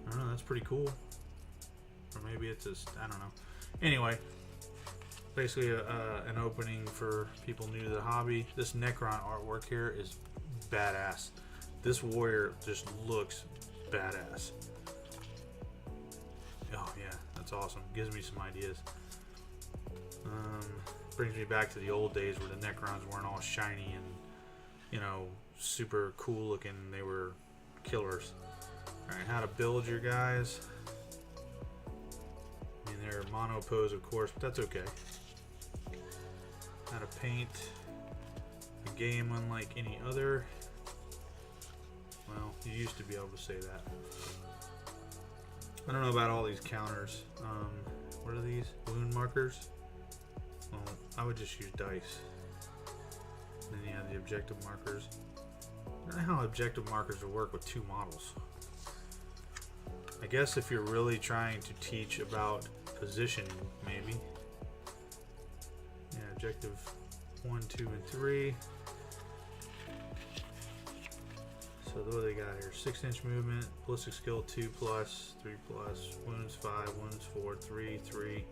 I don't know, that's pretty cool. Or maybe it's just, I don't know. Anyway, basically an opening for people new to the hobby. This Necron artwork here is badass. This warrior just looks badass. Oh yeah, that's awesome. Gives me some ideas. Brings me back to the old days where the Necrons weren't all shiny and, you know, super cool looking. They were killers. Alright, how to build your guys. I mean, they're mono pose, of course, but that's okay. How to paint a game unlike any other. Well, you used to be able to say that. I don't know about all these counters. What are these? Wound markers? Well, I would just use dice. And then you have the objective markers. I don't know how objective markers will work with 2 models. I guess if you're really trying to teach about positioning, maybe. Yeah, objective 1, 2, and 3. So what do they got here? 6-inch movement, ballistic skill 2+, 3+, wounds 5, wounds 4, 3, 3.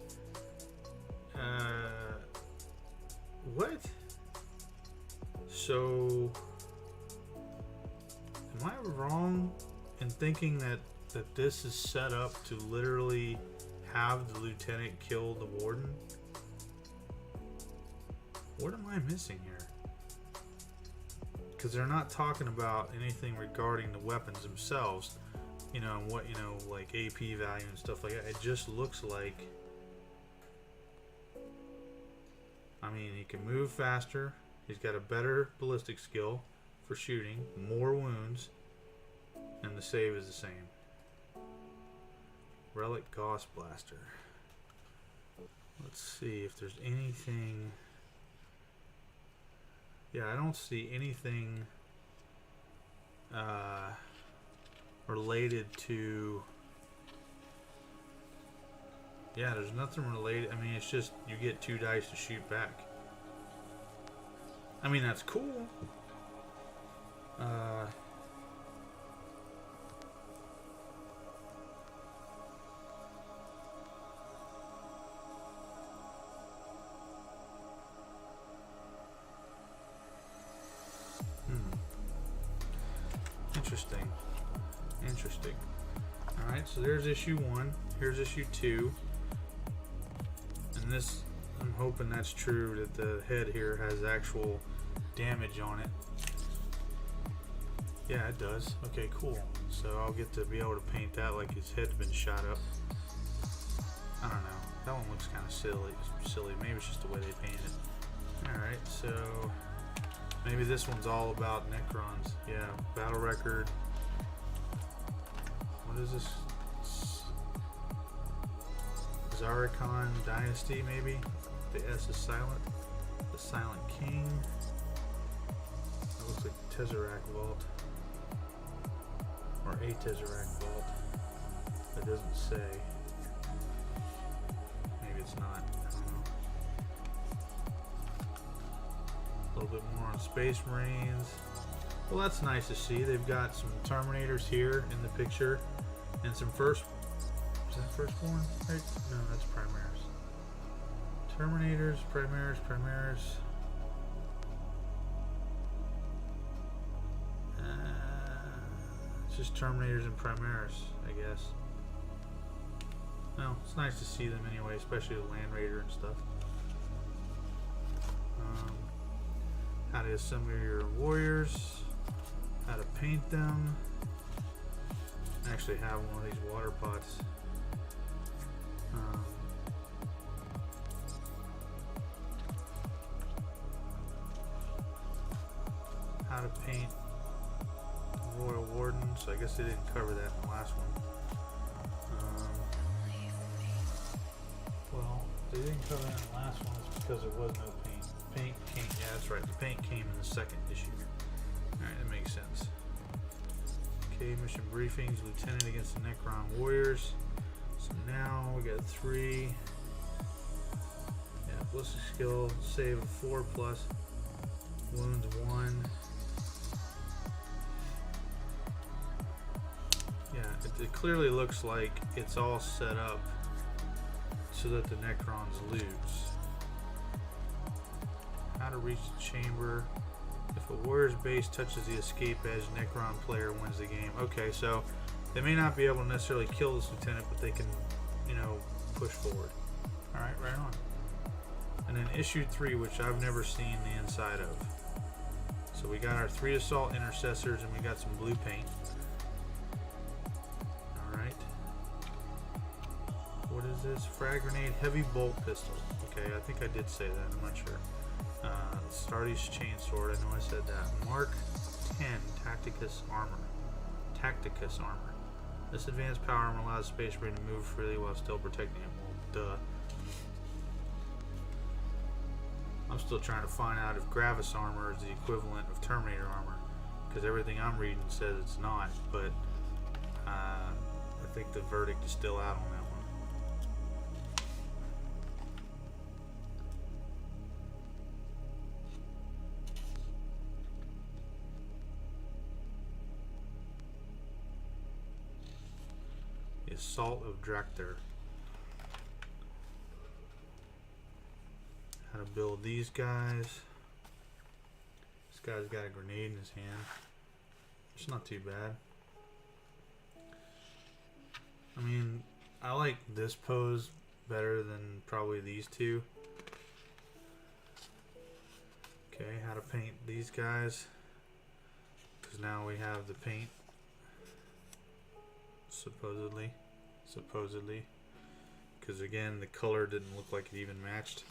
What? So, am I wrong in thinking that this is set up to literally have the lieutenant kill the warden? What am I missing here? Because they're not talking about anything regarding the weapons themselves, you know, and what, you know, like AP value and stuff like that. It just looks like, I mean, he can move faster, he's got a better ballistic skill for shooting, more wounds, and the save is the same. Relic Gauss Blaster. Let's see if there's anything. Yeah, I don't see anything related to. Yeah, there's nothing related. I mean, it's just you get 2 dice to shoot back. I mean, that's cool. Interesting. Alright, so there's issue 1. Here's issue 2. And this, I'm hoping that's true, that the head here has actual damage on it. Yeah, it does. Okay, cool. So I'll get to be able to paint that like his head's been shot up. I don't know. That one looks kind of silly. Maybe it's just the way they painted it. Alright, so maybe this one's all about Necrons. Yeah, battle record. What is this? Zarikon Dynasty, maybe? The S is silent. The Silent King. That looks like Tesseract Vault. Or a Tesseract Vault. That doesn't say. Maybe it's not. I don't know. A little bit more on Space Marines. Well, that's nice to see. They've got some Terminators here in the picture. And some first. Is that Firstborn? Right? No, that's Primaris. Terminators, Primaris. It's just Terminators and Primaris, I guess. Well, it's nice to see them anyway, especially the Land Raider and stuff. How to assemble your warriors. How to paint them. I actually have one of these water pots. How to paint Royal Wardens. I guess they didn't cover that in the last one. Well, they didn't cover that in the last one. It's because there was no paint. Paint came, yeah, that's right. The paint came in the 2nd issue. Alright, that makes sense. Okay, mission briefings. Lieutenant against the Necron Warriors. So now we got 3. Yeah, ballistic skill, save of 4+, wounds 1. Yeah, it clearly looks like it's all set up so that the Necrons lose. How to reach the chamber. If a warrior's base touches the escape edge, Necron player wins the game. Okay, so they may not be able to necessarily kill this lieutenant, but they can, you know, push forward. Alright, right on. And then issue 3, which I've never seen the inside of. So we got our 3 assault intercessors and we got some blue paint. Alright. What is this? Frag grenade, heavy bolt pistol. Okay, I think I did say that. I'm not sure. Sardi's chainsword. I know I said that. Mark 10 Tacticus armor. Tacticus armor. This advanced power armor allows Space Marine to move freely while still protecting it. Well, duh. I'm still trying to find out if Gravis armor is the equivalent of Terminator armor, because everything I'm reading says it's not, but I think the verdict is still out on that one. The Assault of Drakthir. How to build these guys. This guy's got a grenade in his hand. It's not too bad. I mean, I like this pose better than probably these two. Okay, how to paint these guys. Because now we have the paint. Supposedly. Because again, the color didn't look like it even matched.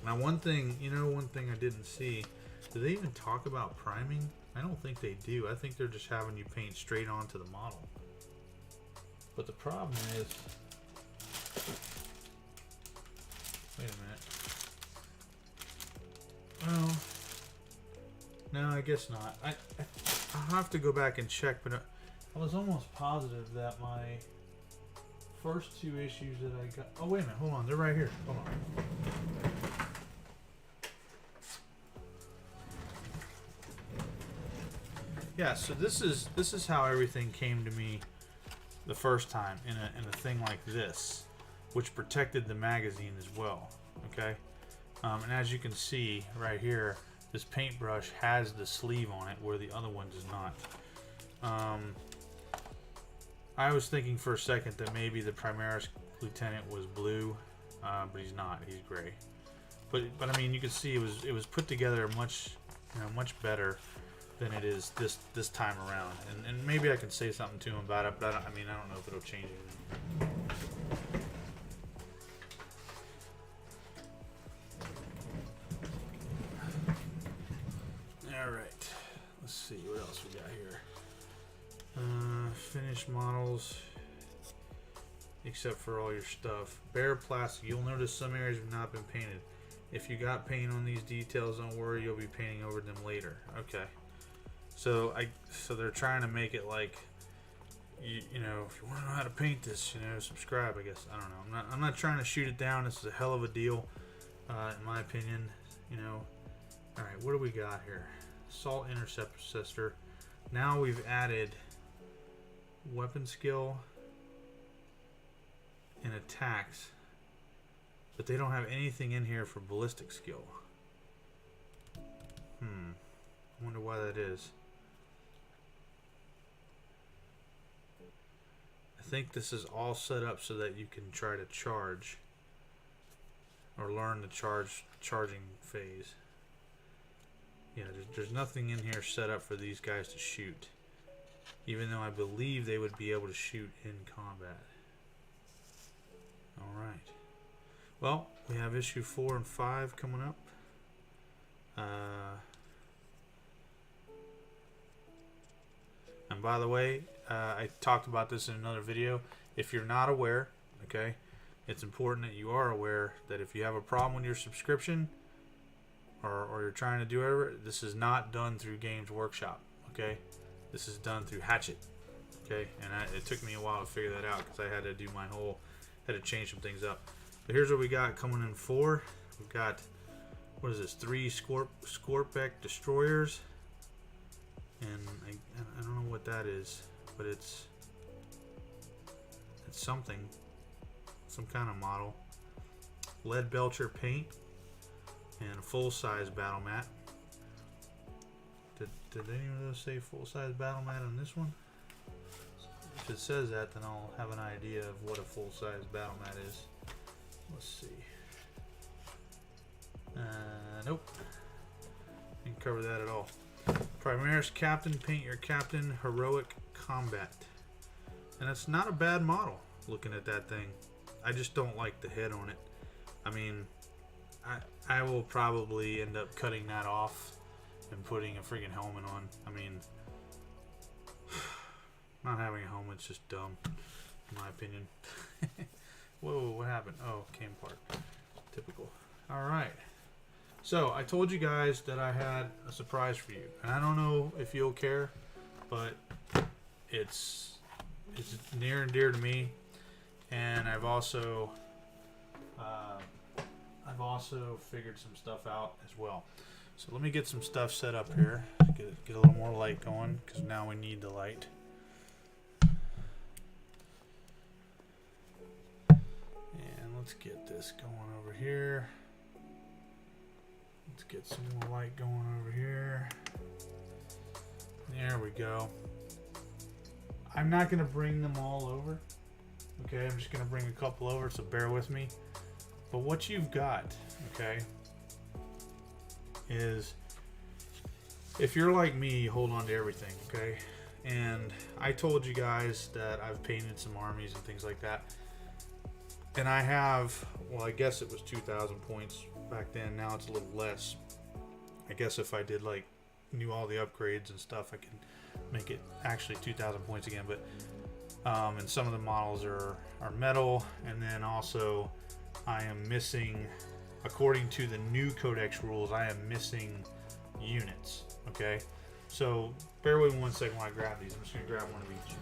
Now one thing I didn't see, do they even talk about priming? I don't think they do. I think they're just having you paint straight onto the model. But the problem is, wait a minute. Well, no, I guess not. I'll have to go back and check, but I was almost positive that my first two issues that I got, oh wait a minute, hold on, they're right here. Hold on. Yeah, so this is how everything came to me the first time in a thing like this, which protected the magazine as well. Okay, and as you can see right here, this paintbrush has the sleeve on it where the other one does not. I was thinking for a second that maybe the Primaris Lieutenant was blue, but he's not. He's gray. But I mean, you can see it was put together much better than it is this time around, and maybe I can say something to him about it, but I don't know if it'll change anything. All right, let's see what else we got here. Finished models, except for all your stuff. Bare plastic. You'll notice some areas have not been painted. If you got paint on these details, don't worry, you'll be painting over them later. Okay. So they're trying to make it like, you know, if you want to know how to paint this, you know, subscribe. I guess I don't know. I'm not trying to shoot it down. This is a hell of a deal, in my opinion. You know. All right, what do we got here? Assault Intercessor. Now we've added weapon skill and attacks, but they don't have anything in here for ballistic skill. I wonder why that is. I think this is all set up so that you can try to charge or learn the charging phase. Yeah, there's nothing in here set up for these guys to shoot, even though I believe they would be able to shoot in combat. Alright. Well, we have issue 4 and 5 coming up. And by the way, I talked about this in another video. If you're not aware, okay, it's important that you are aware that if you have a problem with your subscription or you're trying to do whatever, this is not done through Games Workshop, okay? This is done through Hatchet, okay? And it took me a while to figure that out because I had to do had to change some things up. But here's what we got coming in 4. We've got, what is this, 3 Scorpec Destroyers. And I don't know what that is, but it's something, some kind of model. Lead Belcher paint and a full-size battle mat. Did any of those say full-size battle mat on this one? If it says that, then I'll have an idea of what a full-size battle mat is. Let's see. Nope. Didn't cover that at all. Primaris Captain, paint your Captain Heroic Combat. And it's not a bad model, looking at that thing. I just don't like the head on it. I mean, I will probably end up cutting that off and putting a freaking helmet on. I mean, not having a helmet's just dumb, in my opinion. Whoa, what happened? Oh, came apart. Typical. Alright. So, I told you guys that I had a surprise for you. And I don't know if you'll care, but it's near and dear to me. And I've also figured some stuff out as well. So let me get some stuff set up here. Get a little more light going, because now we need the light. And let's get this going over here. Let's get some more light going over here. There we go. I'm not going to bring them all over. Okay, I'm just going to bring a couple over, so bear with me. But what you've got, okay, is if you're like me, you hold on to everything, okay? And I told you guys that I've painted some armies and things like that. And I have, well, I guess it was 2,000 points back then. Now it's a little less. I guess if I did like knew all the upgrades and stuff, I can make it actually 2,000 points again. But and some of the models are metal, and then also I am missing, according to the new codex rules, I am missing units. Okay, so bear with me 1 second while I grab these. I'm just gonna grab one of each.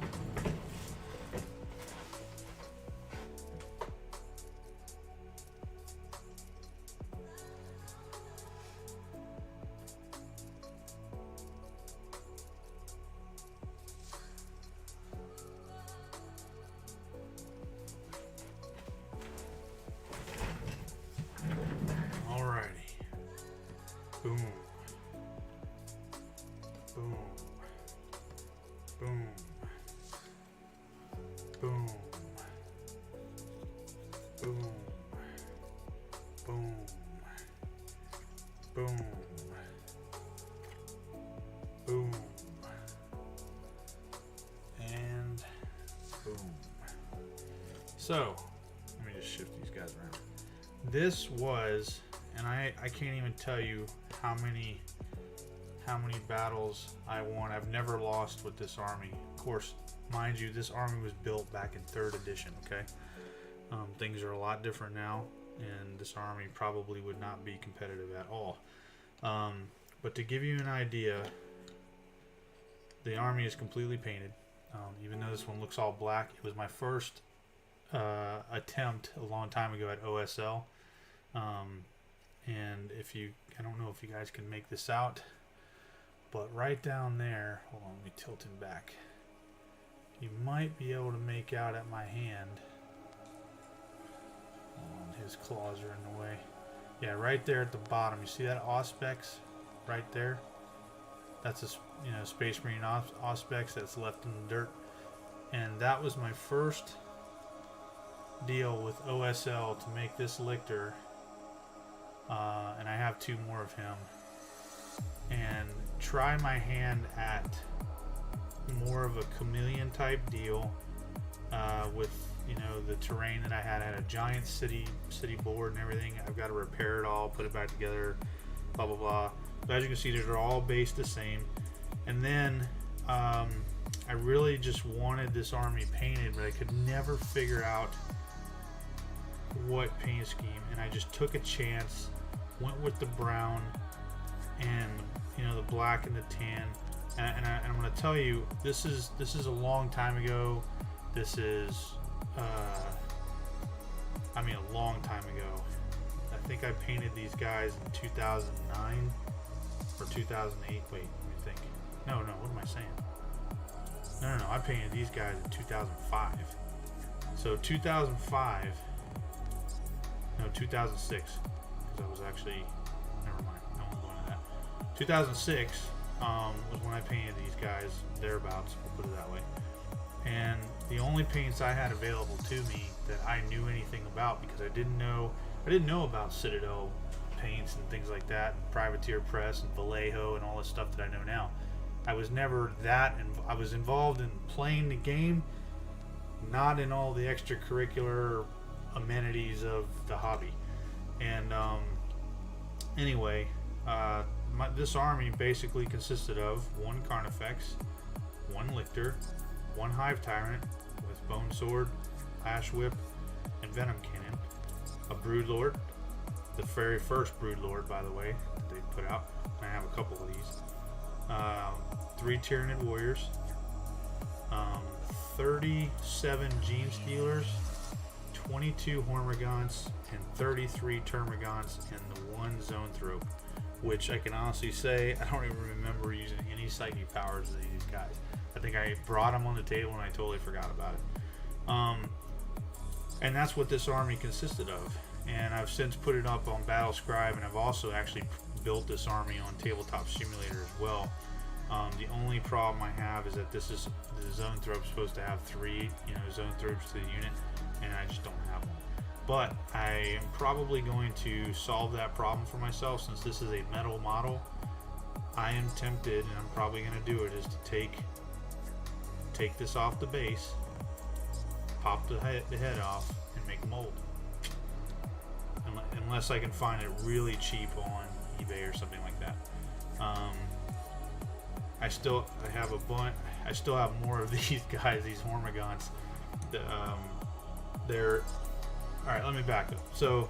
Boom. Boom. Boom. Boom. Boom. Boom. Boom. Boom. And boom. So, let me just shift these guys around. This was, and I can't even tell you how many battles I won. I've never lost with this army. Of course, mind you, this army was built back in 3rd edition, okay? Things are a lot different now, and this army probably would not be competitive at all. But to give you an idea, the army is completely painted. Even though this one looks all black, it was my first attempt a long time ago at OSL. And I don't know if you guys can make this out, but right down there, hold on, let me tilt him back. You might be able to make out at my hand. Hold on, his claws are in the way. Yeah, right there at the bottom. You see that Auspex right there? That's a Space Marine Auspex that's left in the dirt. And that was my first deal with OSL to make this lictor. And I have 2 more of him. And try my hand at more of a chameleon type deal with the terrain that I had. I had a giant city board and everything. I've got to repair it all, put it back together, blah blah blah. But as you can see, they're all based the same. And then I really just wanted this army painted, but I could never figure out what paint scheme, and I just took a chance, went with the brown and the black and the tan, and I'm going to tell you, this is a long time ago. This is a long time ago. I think I painted these guys in 2009 or 2008. Wait, let me think. No, what am I saying? No, I painted these guys in 2005. So 2005. No, 2006, because I was actually, never mind, no one's going to that. 2006 was when I painted these guys, thereabouts, we'll put it that way. And the only paints I had available to me that I knew anything about, because I didn't know about Citadel paints and things like that, and Privateer Press and Vallejo and all this stuff that I know now. I was never that, and I was involved in playing the game, not in all the extracurricular amenities of the hobby. And anyway, this army basically consisted of 1 Carnifex, 1 Lictor, 1 Hive Tyrant with Bone Sword, Ash Whip, and Venom Cannon, a Broodlord, the very first Broodlord, by the way, that they put out. I have a couple of these. 3 Tyranid Warriors, 37 Gene Stealers, 22 Hormagaunts, and 33 Termagants, and the 1 Zoanthrope, which I can honestly say I don't even remember using any psychic powers of these guys. I think I brought them on the table and I totally forgot about it. And that's what this army consisted of. And I've since put it up on Battlescribe, and I've also actually built this army on Tabletop Simulator as well. The only problem I have is that this is the Zoanthrope supposed to have 3, Zoanthropes to the unit, and I just don't have one. But I am probably going to solve that problem for myself, since this is a metal model. I am tempted, and I'm probably going to do it, is to take this off the base, pop the head off, and make a mold. Unless I can find it really cheap on eBay or something like that. I still have more of these guys, these Hormagaunts. They're alright. Let me back up. So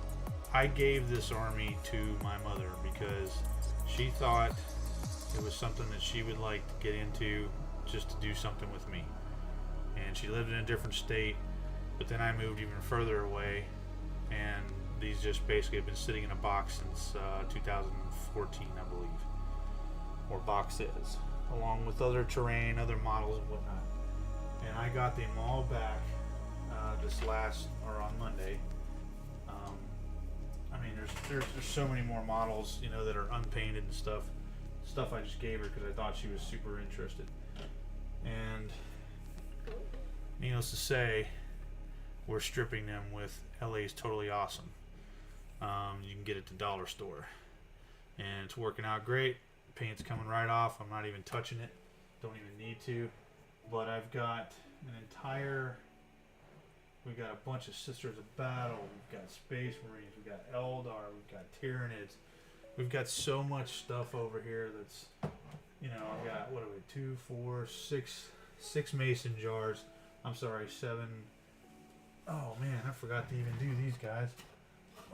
I gave this army to my mother because she thought it was something that she would like to get into, just to do something with me. And she lived in a different state, but then I moved even further away, and these just basically have been sitting in a box since 2014, I believe, or boxes, along with other terrain, other models and whatnot. And I got them all back on Monday. I mean, there's so many more models, that are unpainted and stuff I just gave her because I thought she was super interested. And needless to say, we're stripping them with LA's Totally Awesome. You can get it at the dollar store, and it's working out great. Paint's coming right off. I'm not even touching it, don't even need to. But I've got we've got a bunch of Sisters of Battle, we've got Space Marines, we've got Eldar, we've got Tyranids. We've got so much stuff over here that's, I've got, 2, 4, 6 mason jars. I'm sorry, 7. Oh man, I forgot to even do these guys.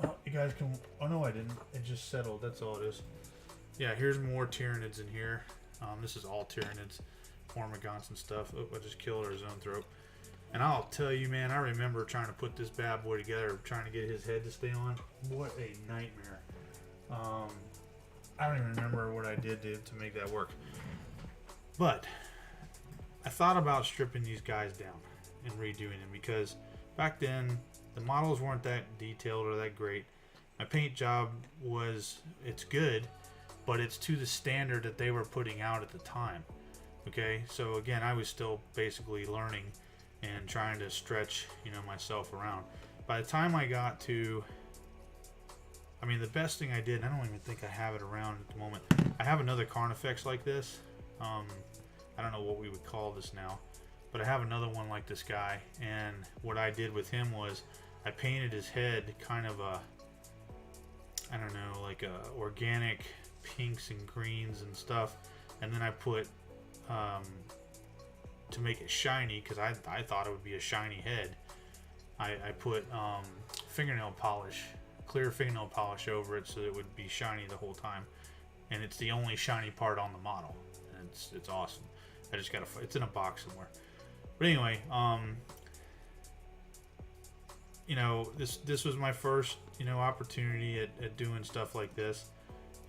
Well, you guys can, oh no I didn't, it just settled, that's all it is. Yeah, here's more Tyranids in here. This is all Tyranids, Hormagaunts and stuff. Oh, I just killed our Zoanthrope. And I'll tell you, man, I remember trying to put this bad boy together, trying to get his head to stay on. What a nightmare. I don't even remember what I did to make that work. But I thought about stripping these guys down and redoing them, because back then the models weren't that detailed or that great. My paint job it's good, but it's to the standard that they were putting out at the time. Okay, so again, I was still basically learning and trying to stretch, myself around. By the time I got to, the best thing I did, I don't even think I have it around at the moment. I have another Carnifex like this. I don't know what we would call this now, but I have another one like this guy, and what I did with him was I painted his head kind of like a organic pinks and greens and stuff, and then I put to make it shiny, because I thought it would be a shiny head, I put fingernail polish, clear fingernail polish over it, so it would be shiny the whole time. And it's the only shiny part on the model, and it's awesome. I just gotta, it's in a box somewhere. But anyway, this was my first opportunity at doing stuff like this.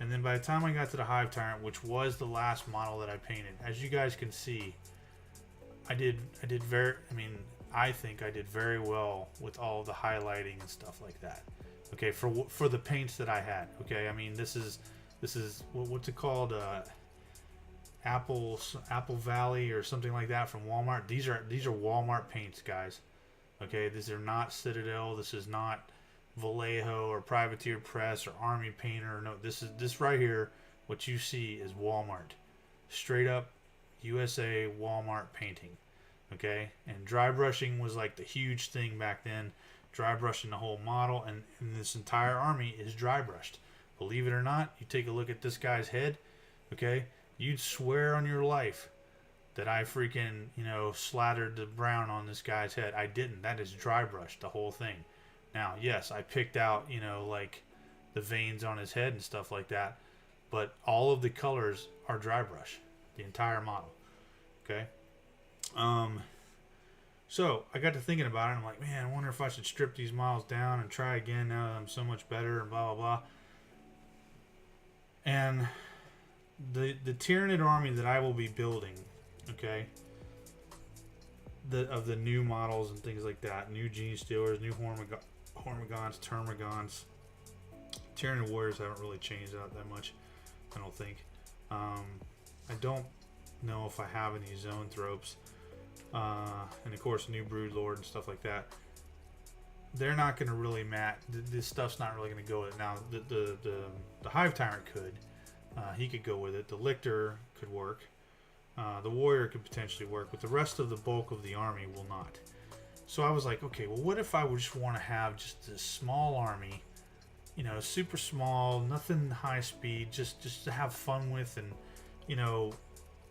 And then by the time I got to the Hive Tyrant, which was the last model that I painted, as you guys can see, I think I did very well with all the highlighting and stuff like that. Okay, for the paints that I had. Okay, this is what's it called? Apple Valley or something like that from Walmart. These are Walmart paints, guys. Okay, these are not Citadel. This is not Vallejo or Privateer Press or Army Painter. No, this right here, what you see is Walmart, straight up USA Walmart painting. Okay, and dry brushing was like the huge thing back then, dry brushing the whole model, and this entire army is dry brushed. Believe it or not, you take a look at this guy's head, okay? You'd swear on your life that I freaking, you know, slathered the brown on this guy's head. I didn't. That is dry brushed, the whole thing. Now, yes, I picked out, you know, like the veins on his head and stuff like that, but all of the colors are dry brush, the entire model, okay? So I got to thinking about it, and I'm like, man, I wonder if I should strip these models down and try again now that I'm so much better and blah, blah, blah. And the Tyranid army that I will be building, okay, of the new models and things like that, new Gene Stealers, new Hormigons, Termagons. Tyranid Warriors haven't really changed out that much, I don't think. I don't know if I have any Zoanthropes. And of course new Brood Lord and stuff like that. They're not going to really match. This stuff's not really going to go with it. Now the Hive Tyrant could. He could go with it. The Lictor could work. The Warrior could potentially work, but the rest of the bulk of the army will not. So I was like, okay, well, what if I would just want to have just a small army, you know, super small, nothing high speed, just to have fun with, and, you know,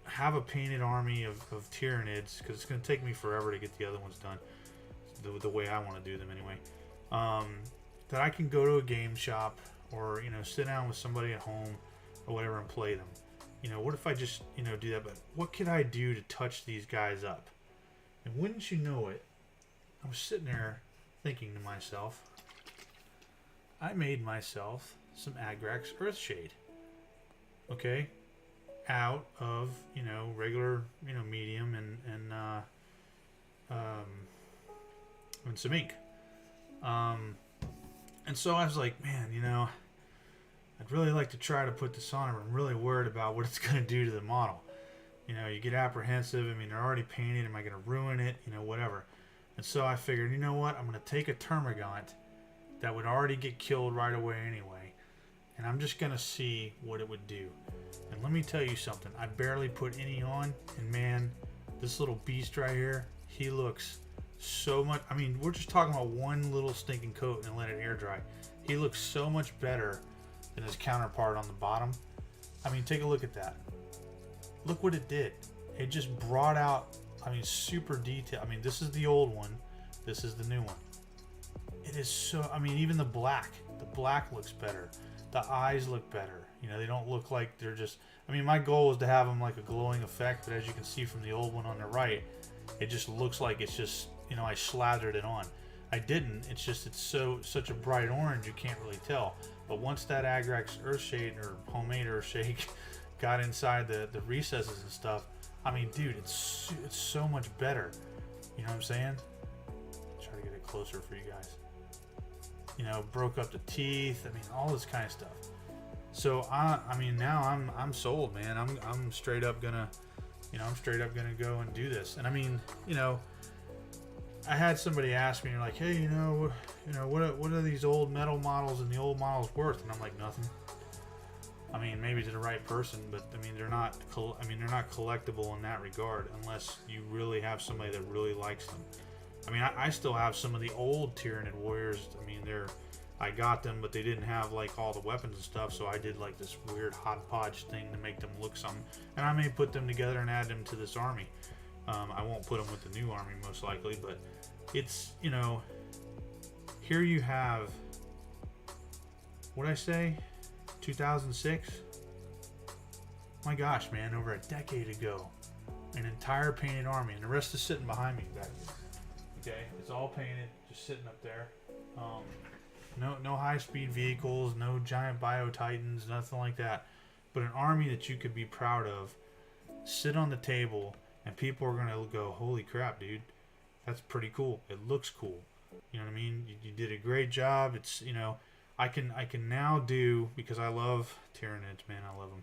have a painted army of Tyranids, because it's going to take me forever to get the other ones done, the way I want to do them anyway. That I can go to a game shop, or, you know, sit down with somebody at home or whatever and play them. You know, what if I just, you know, do that? But what could I do to touch these guys up? And wouldn't you know it, I was sitting there thinking to myself, I made myself some Agrax Earthshade. Okay? Out of, you know, regular, you know, medium and some ink. And so I was like, man, you know, I'd really like to try to put this on, but I'm really worried about what it's going to do to the model. You know, you get apprehensive. I mean, they're already painted. Am I going to ruin it? You know, whatever. And so I figured, you know what? I'm going to take a Termagant that would already get killed right away anyway, and I'm just going to see what it would do. And let me tell you something. I barely put any on, and man, this little beast right here, he looks so much... I mean, we're just talking about one little stinking coat and let it air dry. He looks so much better than his counterpart on the bottom. I mean, take a look at that. Look what it did. It just brought out, I mean, super detail. I mean, this is the old one. This is the new one. It is so... I mean, even the black looks better. The eyes look better. You know, they don't look like they're just... I mean, my goal was to have them like a glowing effect, but as you can see from the old one on the right, it just looks like it's just, you know, I slathered it on. I didn't. It's just, it's such a bright orange, you can't really tell. But once that Agrax Earthshade, or homemade Earthshade, got inside the recesses and stuff, I mean, dude, it's so much better. You know what I'm saying? Try to get it closer for you guys. You know, broke up the teeth. I mean, all this kind of stuff. So I mean, now I'm sold, man. I'm straight up gonna, you know, go and do this. And I mean, you know, I had somebody ask me, like, hey, you know, what are these old metal models and the old models worth? And I'm like, nothing. I mean, maybe to the right person, but I mean, they're not collectible in that regard unless you really have somebody that really likes them. I mean, I still have some of the old Tyranid Warriors. I mean, I got them, but they didn't have like all the weapons and stuff, so I did like this weird hodgepodge thing to make them look something. And I may put them together and add them to this army. I won't put them with the new army most likely, but it's, you know, here you have, what'd I say, 2006? My gosh, man, over a decade ago, an entire painted army, and the rest is sitting behind me back here. Okay, it's all painted, just sitting up there. No high-speed vehicles, no giant bio-titans, nothing like that. But an army that you could be proud of, sit on the table, and people are going to go, holy crap, dude, that's pretty cool. It looks cool. You know what I mean? You did a great job. It's, you know, I can now do, because I love Tyranids, man, I love them.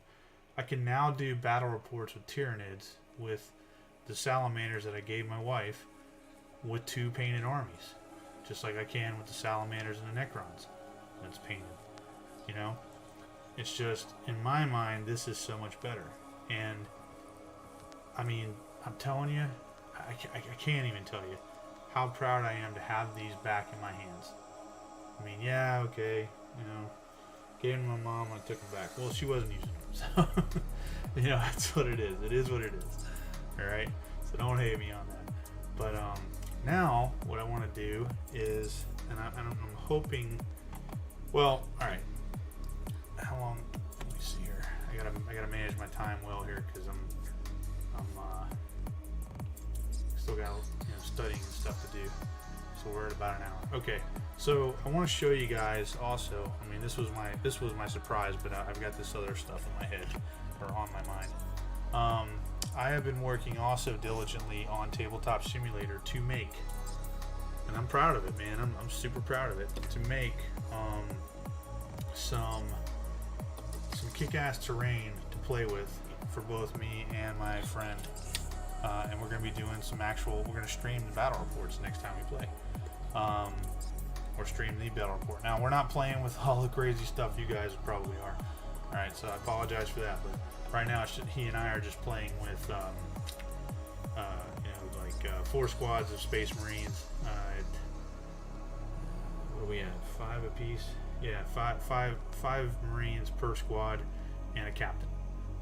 I can now do battle reports with Tyranids with the Salamanders that I gave my wife with 2 painted armies. Just like I can with the Salamanders and the Necrons when it's painted. You know? It's just, in my mind, this is so much better. And, I mean, I'm telling you, I can't even tell you how proud I am to have these back in my hands. I mean, yeah, okay, you know, gave them to my mom, I took them back. Well, she wasn't using them, so, you know, that's what it is. It is what it is, all right? So don't hate me on that. But now what I want to do is, and I'm hoping, well, all right, how long, let me see here. I gotta manage my time well here, because I'm still got, you know, studying and stuff to do. So we're at about an hour. Okay, so I want to show you guys also. I mean, this was my surprise, but I've got this other stuff in my head or on my mind. I have been working also diligently on Tabletop Simulator to make, and I'm proud of it, man. I'm super proud of it, to make some kick-ass terrain to play with for both me and my friend. And we're going to be doing we're going to stream the battle reports next time we play. Or stream the battle report. Now, we're not playing with all the crazy stuff you guys probably are. Alright, so I apologize for that. But right now, he and I are just playing with, you know, like 4 squads of Space Marines. What do we have? 5 apiece? Yeah, five Marines per squad and a captain.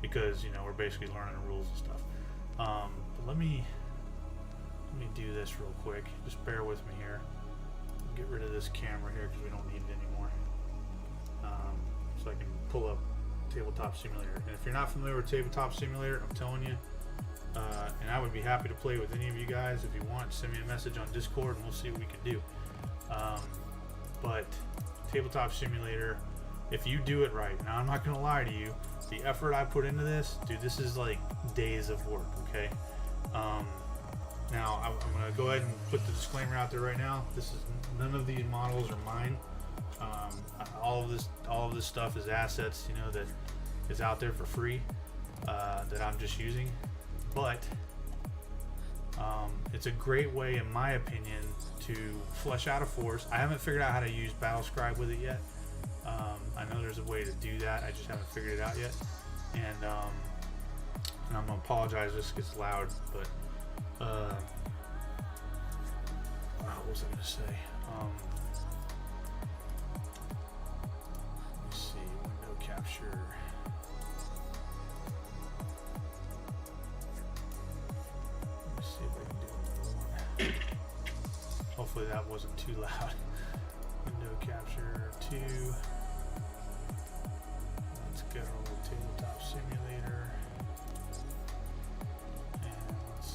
Because, you know, we're basically learning the rules and stuff. But let me do this real quick. Just bear with me here. Get rid of this camera here because we don't need it anymore. So I can pull up Tabletop Simulator. And if you're not familiar with Tabletop Simulator, I'm telling you, and I would be happy to play with any of you guys. If you want, send me a message on Discord and we'll see what we can do. But Tabletop Simulator, if you do it right, now I'm not going to lie to you, the effort I put into this, dude, this is like days of work, okay? Now, I'm going to go ahead and put the disclaimer out there right now. None of these models are mine. All of this stuff is assets, you know, that is out there for free, that I'm just using. But it's a great way, in my opinion, to flesh out a force. I haven't figured out how to use Battlescribe with it yet. I know there's a way to do that. I just haven't figured it out yet. And I'm gonna apologize if this gets loud, but what was I gonna say? Let me see, window capture. Let me see if I can do another one. Hopefully that wasn't too loud. Window capture 2. Let's go Tabletop Simulator. And let's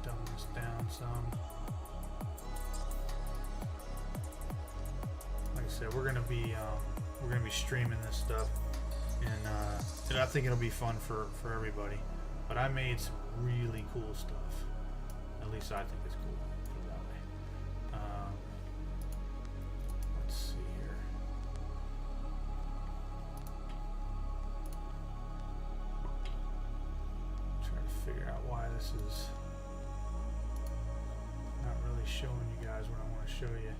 dumb this down some. Like I said, we're gonna be streaming this stuff, and I think it'll be fun for everybody. But I made some really cool stuff. At least I think it's cool. Put it that way. Let's see here. Trying to figure out why this is not really showing you guys what I want to show you.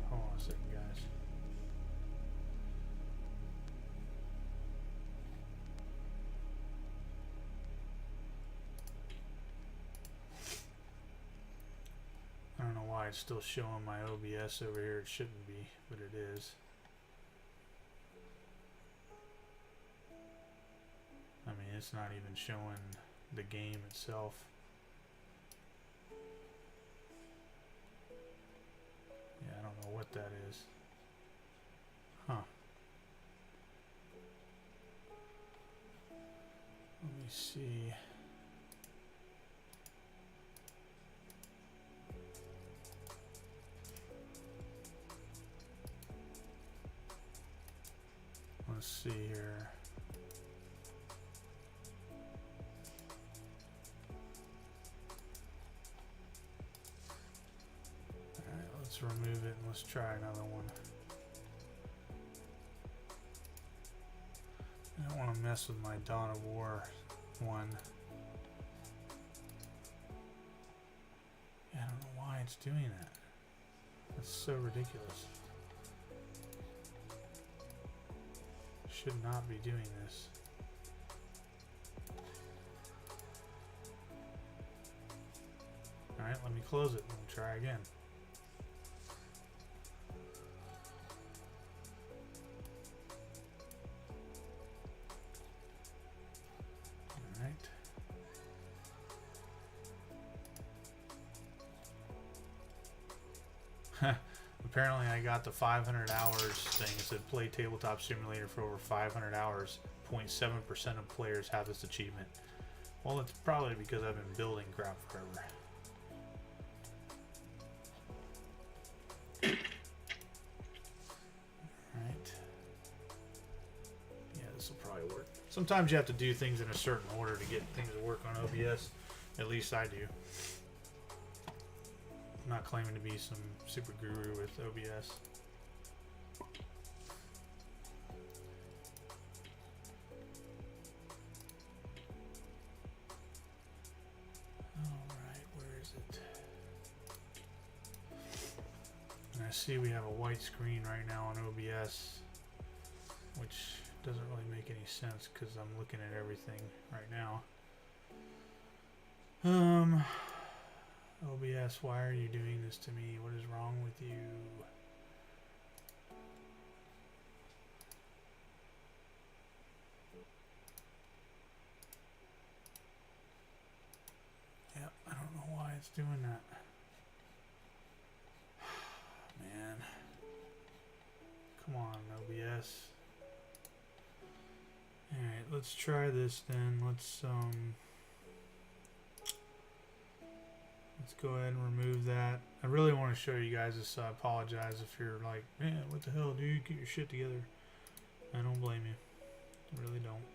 Hold on a second, guys. I don't know why it's still showing my OBS over here. It shouldn't be, but it is. I mean, it's not even showing the game itself. Yeah, I don't know what that is. Huh. Let me see. Let's see here. Alright, let's remove it and let's try another one. I don't want to mess with my Dawn of War one. Yeah, I don't know why it's doing that. That's so ridiculous. Should not be doing this. Alright, let me close it and try again. Alright. Apparently I got the 500 hours thing. It said play tabletop simulator for over 500 hours. 0.7% of players have this achievement. Well, it's probably because I've been building crap forever. Right. Yeah, this will probably work. Sometimes you have to do things in a certain order to get things to work on OBS. At least I do. I'm not claiming to be some super guru with OBS. Alright, where is it? And I see we have a white screen right now on OBS, which doesn't really make any sense because I'm looking at everything right now. OBS, why are you doing this to me? What is wrong with you? Yep, I don't know why it's doing that. Man. Come on, OBS. Alright, let's try this then. Let's go ahead and remove that. I really want to show you guys this, so I apologize if you're like, man, what the hell, dude? Get your shit together. I don't blame you. I really don't.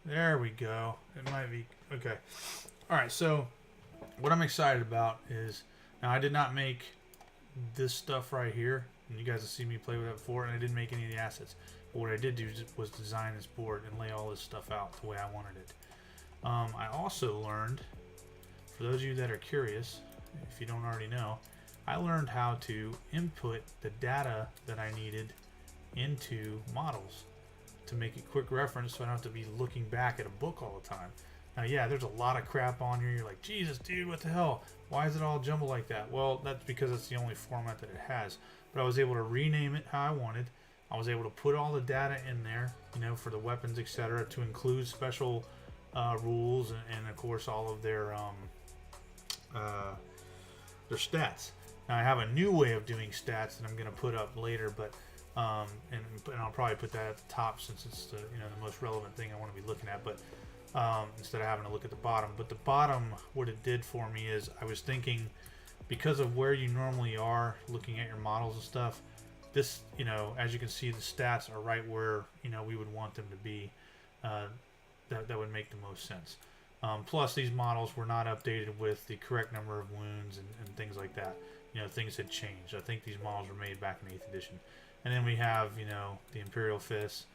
There we go. It might be, okay. Alright, so what I'm excited about is, now I did not make this stuff right here, and you guys have seen me play with it before, and I didn't make any of the assets. But what I did do was design this board and lay all this stuff out the way I wanted it. I also learned, for those of you that are curious, if you don't already know, I learned how to input the data that I needed into models to make it quick reference so I don't have to be looking back at a book all the time. Now, yeah, there's a lot of crap on here. You're like, Jesus, dude, what the hell? Why is it all jumbled like that? Well, that's because it's the only format that it has. But I was able to rename it how I wanted. I was able to put all the data in there, you know, for the weapons, etc., to include special rules and of course, all of their stats. Now I have a new way of doing stats that I'm going to put up later, but and I'll probably put that at the top since it's the the most relevant thing I want to be looking at. But instead of having to look at the bottom, but the bottom, what it did for me is I was thinking, because of where you normally are looking at your models and stuff, this, as you can see, the stats are right where we would want them to be. That would make the most sense. Plus, these models were not updated with the correct number of wounds and things like that. Things had changed. I think these models were made back in 8th edition. And then we have, the Imperial Fists.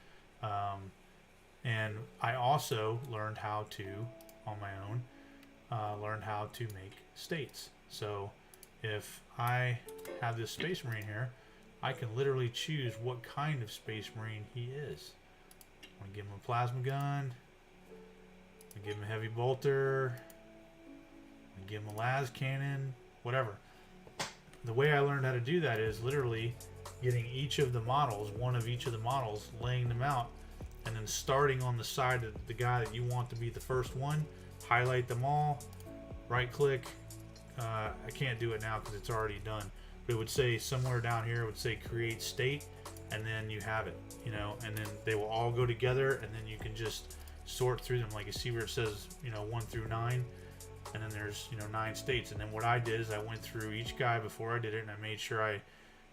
And I also learned how to, on my own, learn how to make states. So if I have this Space Marine here, I can literally choose what kind of Space Marine he is. I'm going to give him a plasma gun. I give him a heavy bolter, I give him a las cannon, whatever. The way I learned how to do that is literally getting each of the models, one of each of the models, laying them out, and then starting on the side of the guy that you want to be the first one, highlight them all, right click. I can't do it now because it's already done, but it would say somewhere down here, it would say create state, and then you have it, and then they will all go together, and then you can just sort through them. Like you see where it says 1 through 9, and then there's 9 states. And then what I did is I went through each guy before I did it, and I made sure I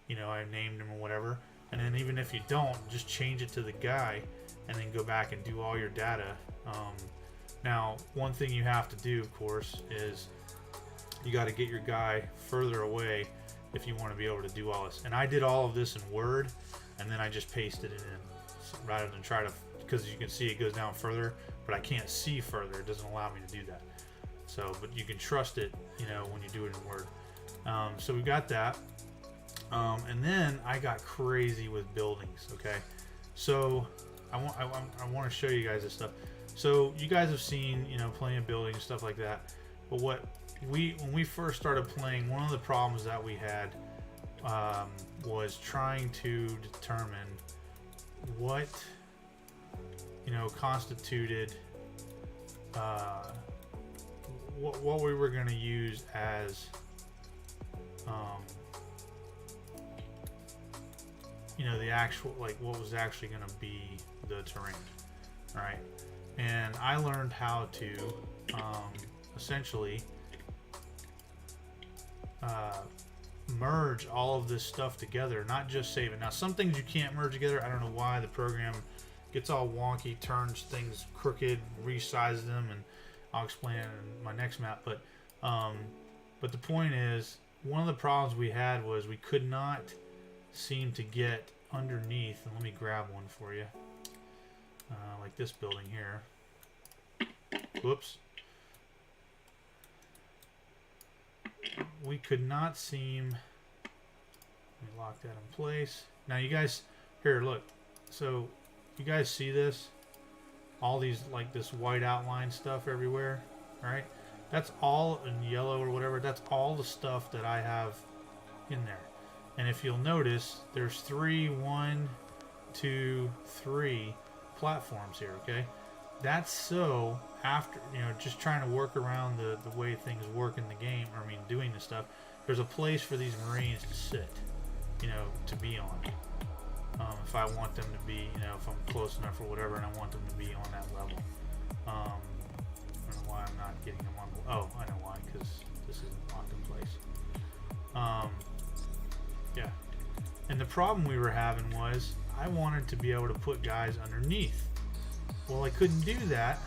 named him or whatever. And then even if you don't, just change it to the guy and then go back and do all your data. Now, one thing you have to do, of course, is you got to get your guy further away if you want to be able to do all this. And I did all of this in Word, and then I just pasted it in rather than try to, because you can see it goes down further, but I can't see further. It doesn't allow me to do that. So, but you can trust it, when you do it in Word. So we got that. And then I got crazy with buildings, okay? So I want to show you guys this stuff. So you guys have seen, plenty of buildings and stuff like that. But when we first started playing, one of the problems that we had was trying to determine what, you know, constituted what we were going to use as you know, the actual, like, what was actually going to be the terrain, right? And I learned how to essentially merge all of this stuff together, not just save it. Now, some things you can't merge together. I don't know why. The program gets all wonky, turns things crooked, resizes them, and I'll explain it in my next map. But the point is, one of the problems we had was we could not seem to get underneath. And let me grab one for you, like this building here. Whoops. We could not seem. Let me lock that in place. Now you guys, here, look. So you guys see this? All these, like, this white outline stuff everywhere, right? That's all in yellow or whatever. That's all the stuff that I have in there. And if you'll notice, there's 3 platforms here, okay? That's so after, you know, just trying to work around the way things work in the game, or I mean doing this stuff, there's a place for these Marines to sit, you know, to be on. If I want them to be, you know, if I'm close enough or whatever, and I want them to be on that level. I don't know why I'm not getting them on. Oh, I know why, because this isn't locked in place. Yeah. And the problem we were having was I wanted to be able to put guys underneath. Well, I couldn't do that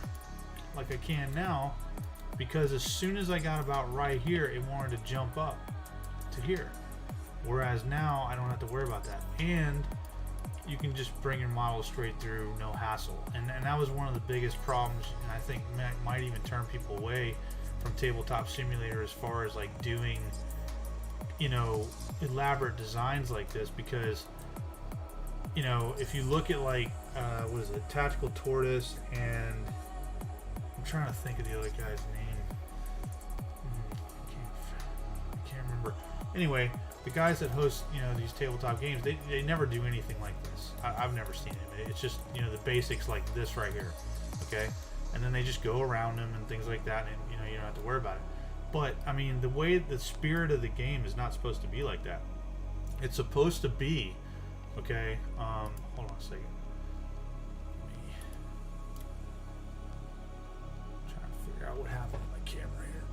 like I can now, because as soon as I got about right here, it wanted to jump up to here. Whereas now I don't have to worry about that. And you can just bring your model straight through, no hassle. And that was one of the biggest problems, and I think might even turn people away from Tabletop Simulator as far as like doing, you know, elaborate designs like this, because, you know, if you look at like what is it, Tactical Tortoise, and I'm trying to think of the other guy's name. I can't remember. Anyway, the guys that host, you know, these tabletop games, they never do anything like this. I've never seen it. It's just, you know, the basics like this right here, okay? And then they just go around them and things like that, and, you know, you don't have to worry about it. But, I mean, the way, the spirit of the game is not supposed to be like that. It's supposed to be, okay, hold on a second. I'm trying to figure out what happened to my camera here.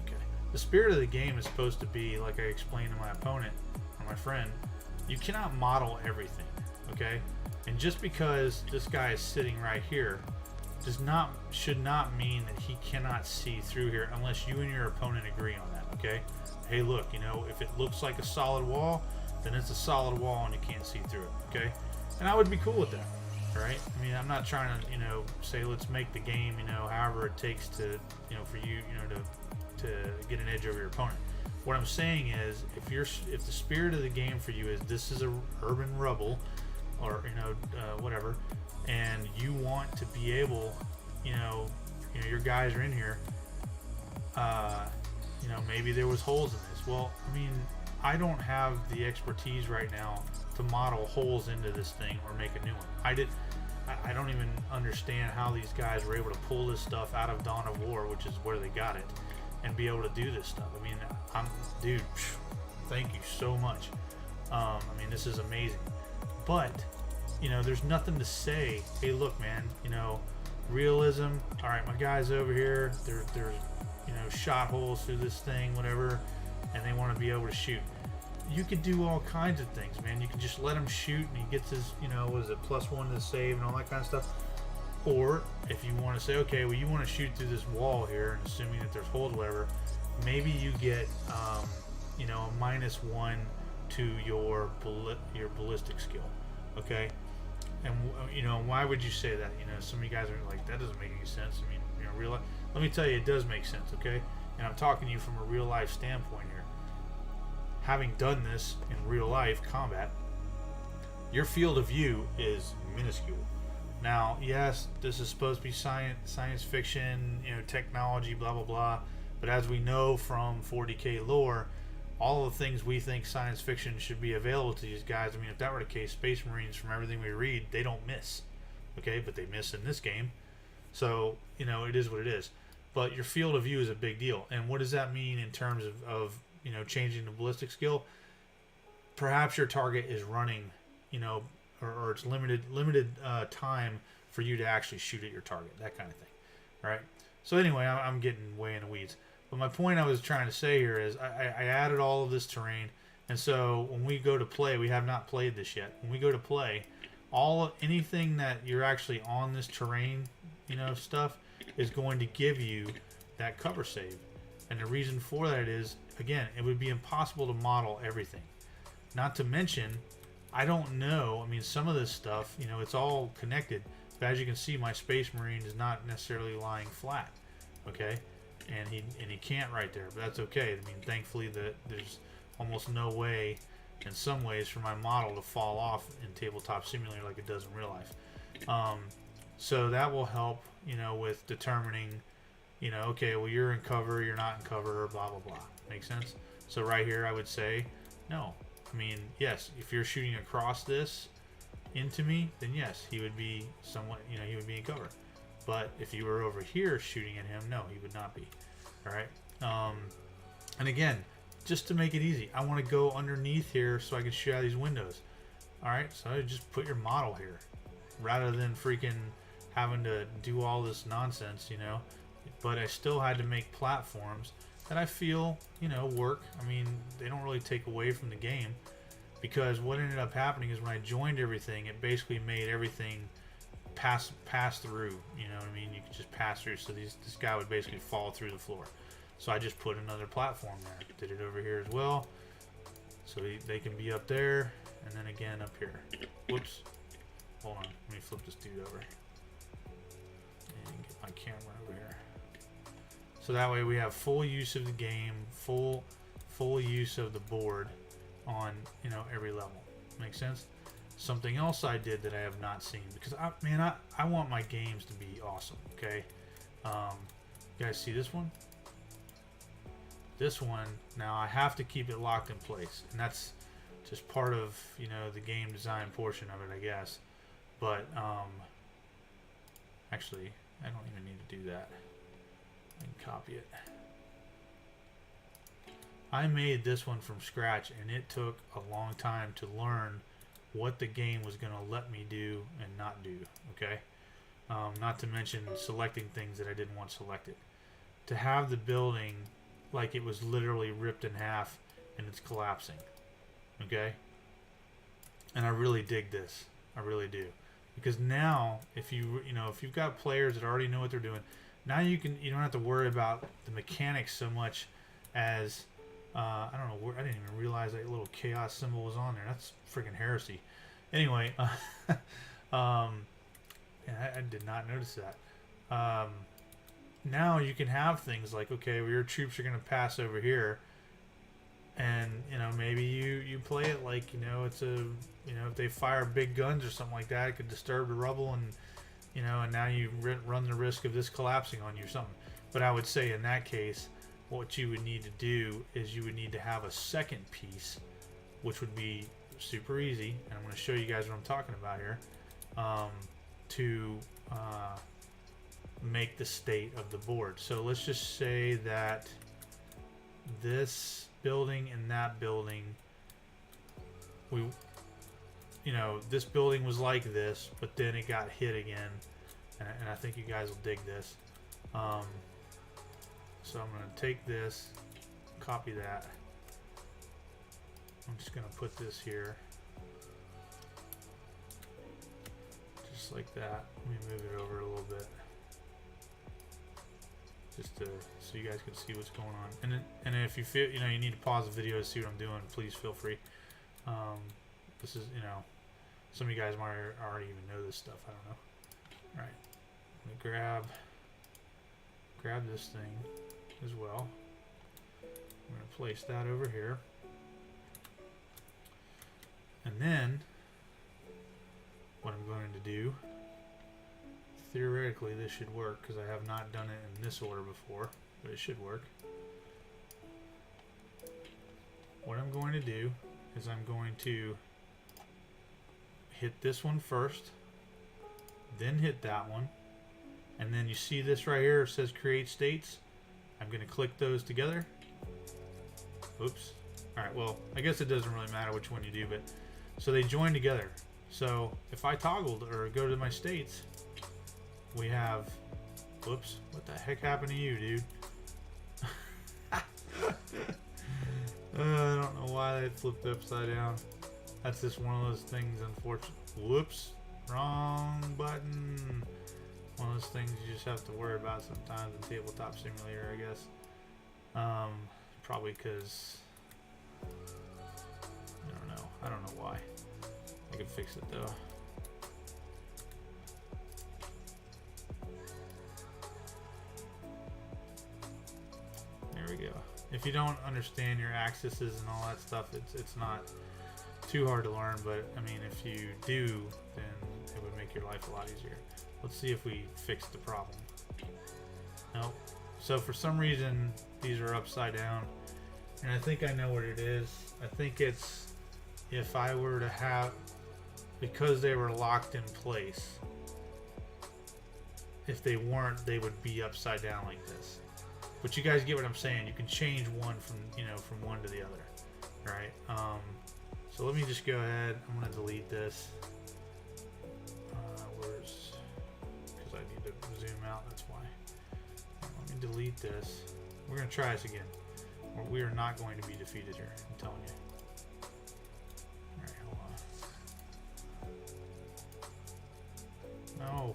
Okay. The spirit of the game is supposed to be, like I explained to my opponent, or my friend, you cannot model everything, okay? And just because this guy is sitting right here, should not mean that he cannot see through here unless you and your opponent agree on that, okay? Hey, look, you know, if it looks like a solid wall, then it's a solid wall and you can't see through it, okay? And I would be cool with that, right? I mean, I'm not trying to, you know, say let's make the game, you know, however it takes to, you know, for you, you know, to get an edge over your opponent. What I'm saying is, if the spirit of the game for you is this is a urban rubble, or, you know, whatever, and you want to be able, you know, your guys are in here, you know, maybe there was holes in this. Well, I mean, I don't have the expertise right now to model holes into this thing or make a new one. I don't even understand how these guys were able to pull this stuff out of Dawn of War, which is where they got it, and be able to do this stuff. I mean, dude, thank you so much. I mean, this is amazing. But, you know, there's nothing to say, hey, look, man, you know, realism, all right, my guys over here, there's, you know, shot holes through this thing, whatever, and they want to be able to shoot. You could do all kinds of things, man. You can just let him shoot, and he gets his, you know, what is it, +1 to the save and all that kind of stuff. Or if you want to say, okay, well, you want to shoot through this wall here, and assuming that there's holes, whatever, maybe you get, you know, a -1 to your ballistic skill, okay? And, you know, why would you say that? You know, some of you guys are like, that doesn't make any sense. I mean, you know, real life. Let me tell you, it does make sense, okay? And I'm talking to you from a real life standpoint here. Having done this in real life combat, your field of view is minuscule. Now, yes, this is supposed to be science fiction, you know, technology, blah blah blah. But as we know from 40K lore, all of the things we think science fiction should be available to these guys. I mean, if that were the case, Space Marines, from everything we read, they don't miss. Okay, but they miss in this game. So, you know, it is what it is. But your field of view is a big deal. And what does that mean in terms of you know, changing the ballistic skill? Perhaps your target is running, you know, or it's limited time for you to actually shoot at your target, that kind of thing, right? So anyway, I'm getting way in the weeds. But my point I was trying to say here is I added all of this terrain, and so when we go to play, we have not played this yet. When we go to play, anything that you're actually on this terrain, you know, stuff is going to give you that cover save. And the reason for that is, again, it would be impossible to model everything. Not to mention, I don't know, I mean, some of this stuff, you know, it's all connected. But as you can see, my Space Marine is not necessarily lying flat, okay? And he can't right there, but that's okay. I mean, thankfully, there's almost no way, in some ways, for my model to fall off in Tabletop Simulator like it does in real life. So that will help, you know, with determining, you know, okay, well, you're in cover, you're not in cover, blah, blah, blah. Make sense? So right here, I would say, no. I mean, yes, if you're shooting across this into me, then yes, he would be somewhat, you know, he would be in cover. But if you were over here shooting at him, no, he would not be. All right? And again, just to make it easy, I want to go underneath here so I can shoot out of these windows. All right? So I just put your model here rather than freaking having to do all this nonsense, you know. But I still had to make platforms that I feel, you know, work. I mean, they don't really take away from the game, because what ended up happening is when I joined everything, it basically made everything pass through. You know what I mean? You could just pass through. So this guy would basically fall through the floor. So I just put another platform there. Did it over here as well. So they can be up there, and then again up here. Whoops. Hold on. Let me flip this dude over. And get my camera over here. So that way we have full use of the game, full use of the board on, you know, every level. Make sense? Something else I did that I have not seen, because I want my games to be awesome. Okay, you guys see this one? This one, now I have to keep it locked in place, and that's just part of, you know, the game design portion of it, I guess. But actually, I don't even need to do that. I can copy it. I made this one from scratch, and it took a long time to learn what the game was going to let me do and not do, okay? Not to mention selecting things that I didn't want selected. To have the building like it was literally ripped in half and it's collapsing, okay? And I really dig this. I really do. Because now, if you've got players that already know what they're doing, now you don't have to worry about the mechanics so much as I don't know, I didn't even realize that little chaos symbol was on there. That's freaking heresy. Anyway, and I did not notice that. Now you can have things like, okay, well, your troops are going to pass over here, and, you know, maybe you play it like, you know, it's a, you know, if they fire big guns or something like that, it could disturb the rubble, and, you know, and now you run the risk of this collapsing on you or something. But I would say in that case, what you would need to do is you would need to have a second piece, which would be super easy, and I'm going to show you guys what I'm talking about here, to make the state of the board. So let's just say that this building and that building, this building was like this, but then it got hit again, and I think you guys will dig this. So I'm going to take this, copy that. I'm just going to put this here. Just like that. Let me move it over a little bit. Just so you guys can see what's going on. And if you feel, you need to pause the video to see what I'm doing, please feel free. This is, some of you guys might already even know this stuff. I don't know. All right. Let me grab this thing as well. I'm going to place that over here. And then what I'm going to do theoretically this should work because I have not done it in this order before, but it should work. What I'm going to do is I'm going to hit this one first, then hit that one, and then you see this right here, it says create states. I'm going to click those together. Oops. Alright, well, I guess it doesn't really matter which one you do, but so they join together. So if I toggled or go to my states, we have, whoops, what the heck happened to you, dude? I don't know why that flipped upside down. That's just one of those things, unfortunately. Whoops, wrong button. One of those things you just have to worry about sometimes in Tabletop Simulator, I guess. Probably because, I don't know why. I can fix it though. There we go. If you don't understand your axes and all that stuff, it's not too hard to learn, but I mean, if you do, then it would make your life a lot easier. Let's see if we fix the problem. Nope. So for some reason, these are upside down, and I think I know what it is. I think it's if I were to have, because they were locked in place, if they weren't, they would be upside down like this. But you guys get what I'm saying. You can change one from, from one to the other, right? So let me just go ahead. I'm going to delete this. Because I need to zoom out, that's why. Let me delete this. We're going to try this again. We are not going to be defeated here, I'm telling you. Alright, hold on. No.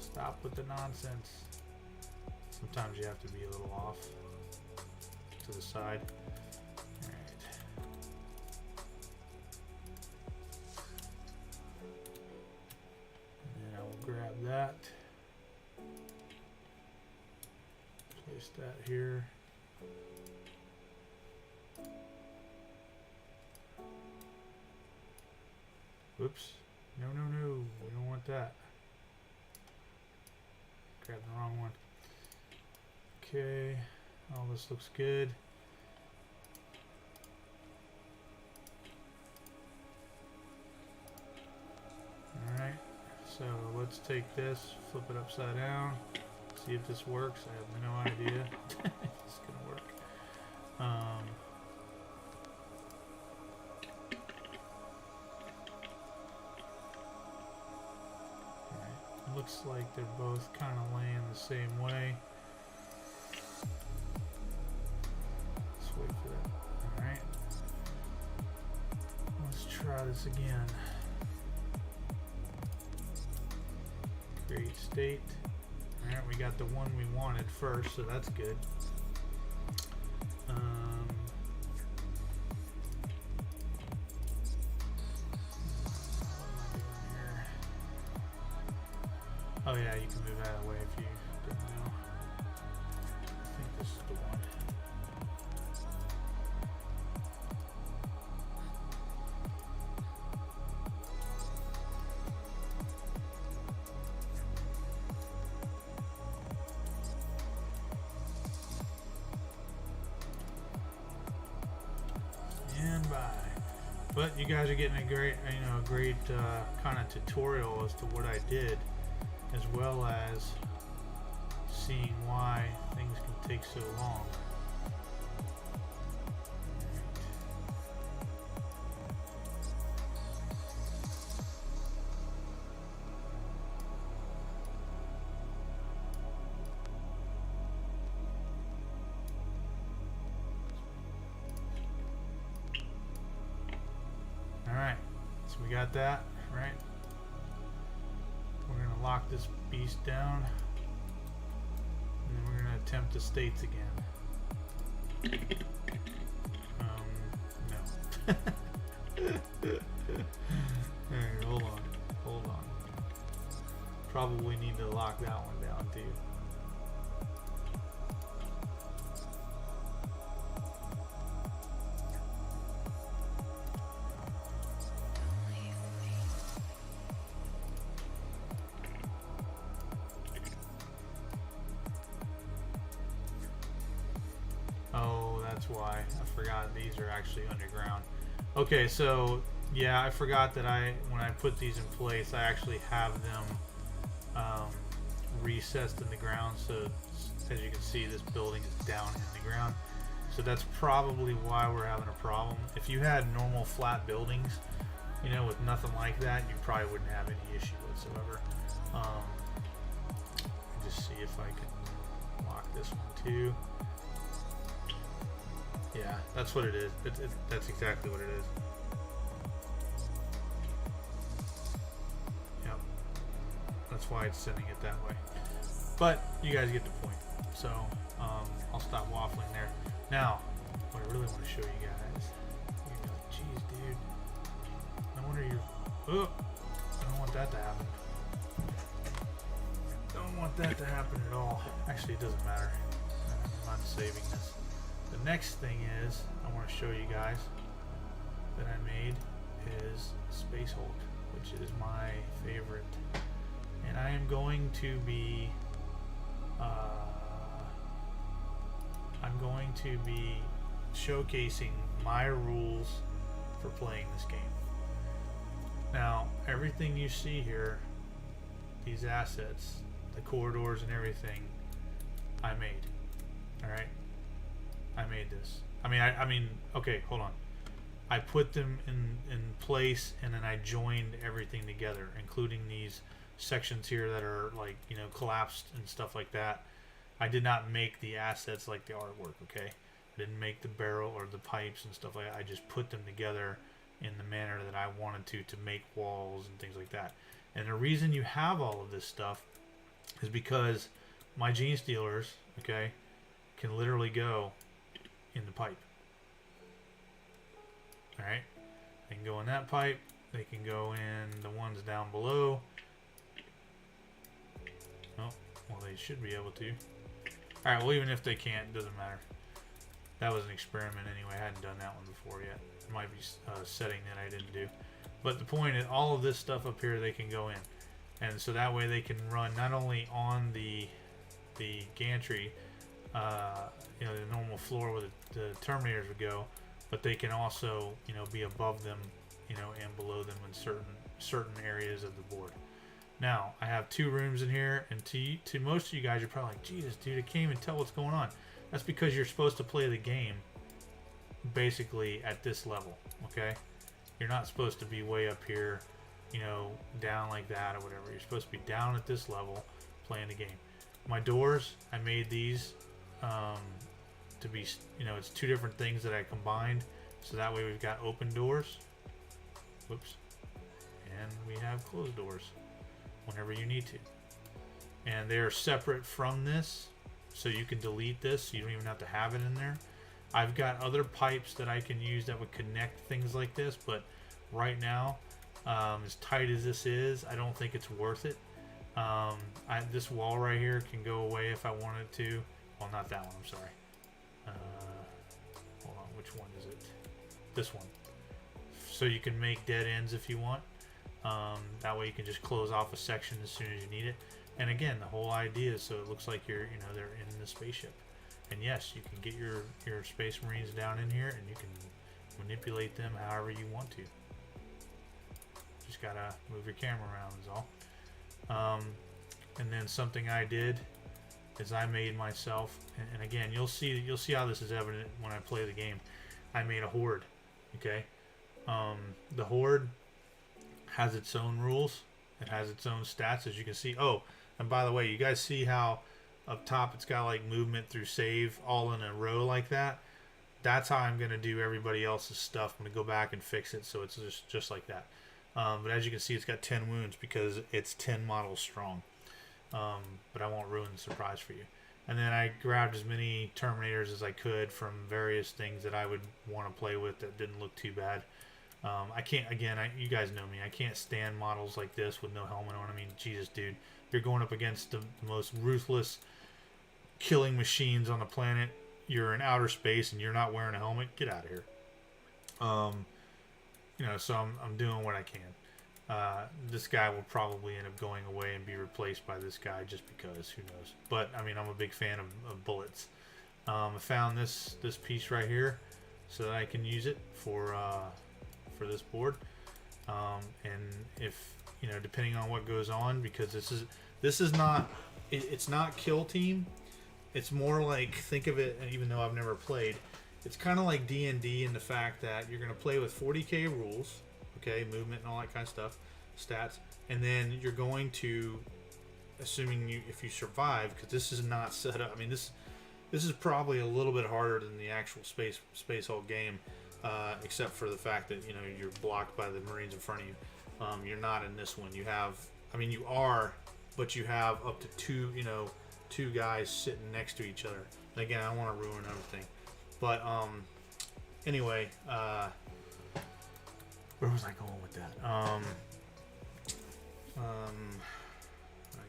Stop with the nonsense. Sometimes you have to be a little off to the side. Alright. And then I will grab that. Place that here. Whoops. No, no, no. We don't want that. Grabbed the wrong one. Okay. All this looks good. Alright. So let's take this, flip it upside down, see if this works. I have no idea if it's going to work. Looks like they're both kind of laying the same way. Let's wait for that. Alright. Let's try this again. Create state. Alright, we got the one we wanted first, so that's good. Oh yeah, you can move out of the way if you didn't know. I think this is the one. And bye. But you guys are getting a great, kind of tutorial as to what I did, as well as seeing why things can take so long. Alright, so we got that, right? We're going to lock this beast down, and then we're going to attempt the states again. No. Alright, hold on. Probably need to lock that one down too. That's why I forgot these are actually underground. Okay, so yeah, I forgot that when I put these in place, I actually have them recessed in the ground. So as you can see, this building is down in the ground. So that's probably why we're having a problem. If you had normal flat buildings, you know, with nothing like that, you probably wouldn't have any issue whatsoever. Just see if I can lock this one too. Yeah, that's what it is. That's exactly what it is. Yep. That's why it's sending it that way. But you guys get the point. So I'll stop waffling there. Now, what I really want to show you guys. You're gonna be like, geez, dude. No wonder you're. Oh, I don't want that to happen. Don't want that to happen at all. Actually, it doesn't matter. I'm not saving this. The next thing is, I want to show you guys that I made is Space Hulk, which is my favorite. And I am going to be showcasing my rules for playing this game. Now, everything you see here, these assets, the corridors and everything, I made. Alright? I made this. I mean, okay, hold on. I put them in place, and then I joined everything together, including these sections here that are like, you know, collapsed and stuff like that. I did not make the assets like the artwork, okay? I didn't make the barrel or the pipes and stuff like that. I just put them together in the manner that I wanted to make walls and things like that. And the reason you have all of this stuff is because my gene stealers, okay, can literally go in the pipe. Alright? They can go in that pipe. They can go in the ones down below. Oh, well, they should be able to. Alright, well, even if they can't, it doesn't matter. That was an experiment anyway. I hadn't done that one before yet. It might be a setting that I didn't do. But the point is, all of this stuff up here, they can go in. And so that way they can run not only on the gantry, you know, the normal floor where the Terminators would go, but they can also, you know, be above them, you know, and below them in certain areas of the board. Now, I have 2 rooms in here, and to most of you guys, you're probably like, Jesus, dude, I can't even tell what's going on. That's because you're supposed to play the game basically at this level, okay? You're not supposed to be way up here, you know, down like that or whatever. You're supposed to be down at this level playing the game. My doors, I made these to be, you know, it's 2 different things that I combined. So that way we've got open doors. Whoops. And we have closed doors whenever you need to. And they're separate from this, so you can delete this. So you don't even have to have it in there. I've got other pipes that I can use that would connect things like this, but right now, as tight as this is, I don't think it's worth it. This wall right here can go away if I wanted to. Well, not that one, I'm sorry. Hold on, which one is it? This one. So you can make dead ends if you want. That way you can just close off a section as soon as you need it. And again, the whole idea is so it looks like you're, you know, they're in the spaceship. And yes, you can get your Space Marines down in here, and you can manipulate them however you want to. Just gotta move your camera around is all. And then something I did is I made myself, and again, you'll see how this is evident when I play the game. I made a horde. Okay, the horde has its own rules. It has its own stats, as you can see. Oh, and by the way, you guys see how up top it's got like movement through save all in a row like that? That's how I'm going to do everybody else's stuff. I'm going to go back and fix it so it's just like that. But as you can see, it's got 10 wounds because it's 10 models strong. But I won't ruin the surprise for you. And then I grabbed as many Terminators as I could from various things that I would want to play with that didn't look too bad. I can't, again, you guys know me. I can't stand models like this with no helmet on. I mean, Jesus, dude. You're going up against the most ruthless killing machines on the planet. You're in outer space and you're not wearing a helmet. Get out of here. You know, so I'm doing what I can. This guy will probably end up going away and be replaced by this guy just because, who knows. But, I mean, I'm a big fan of bullets. I found this piece right here so that I can use it for this board. And if you know, depending on what goes on, because this is not it's not kill team. It's more like, think of it, and even though I've never played, it's kind of like D&D in the fact that you're going to play with 40k rules, okay, movement and all that kind of stuff, stats, and then you're going to, assuming if you survive, because this is not set up. I mean, this is probably a little bit harder than the actual Space Hulk game, except for the fact that, you know, you're blocked by the Marines in front of you. You're not in this one. You have, I mean, you are, but you have up to two guys sitting next to each other. And again, I don't want to ruin everything, but anyway, where was I going with that? I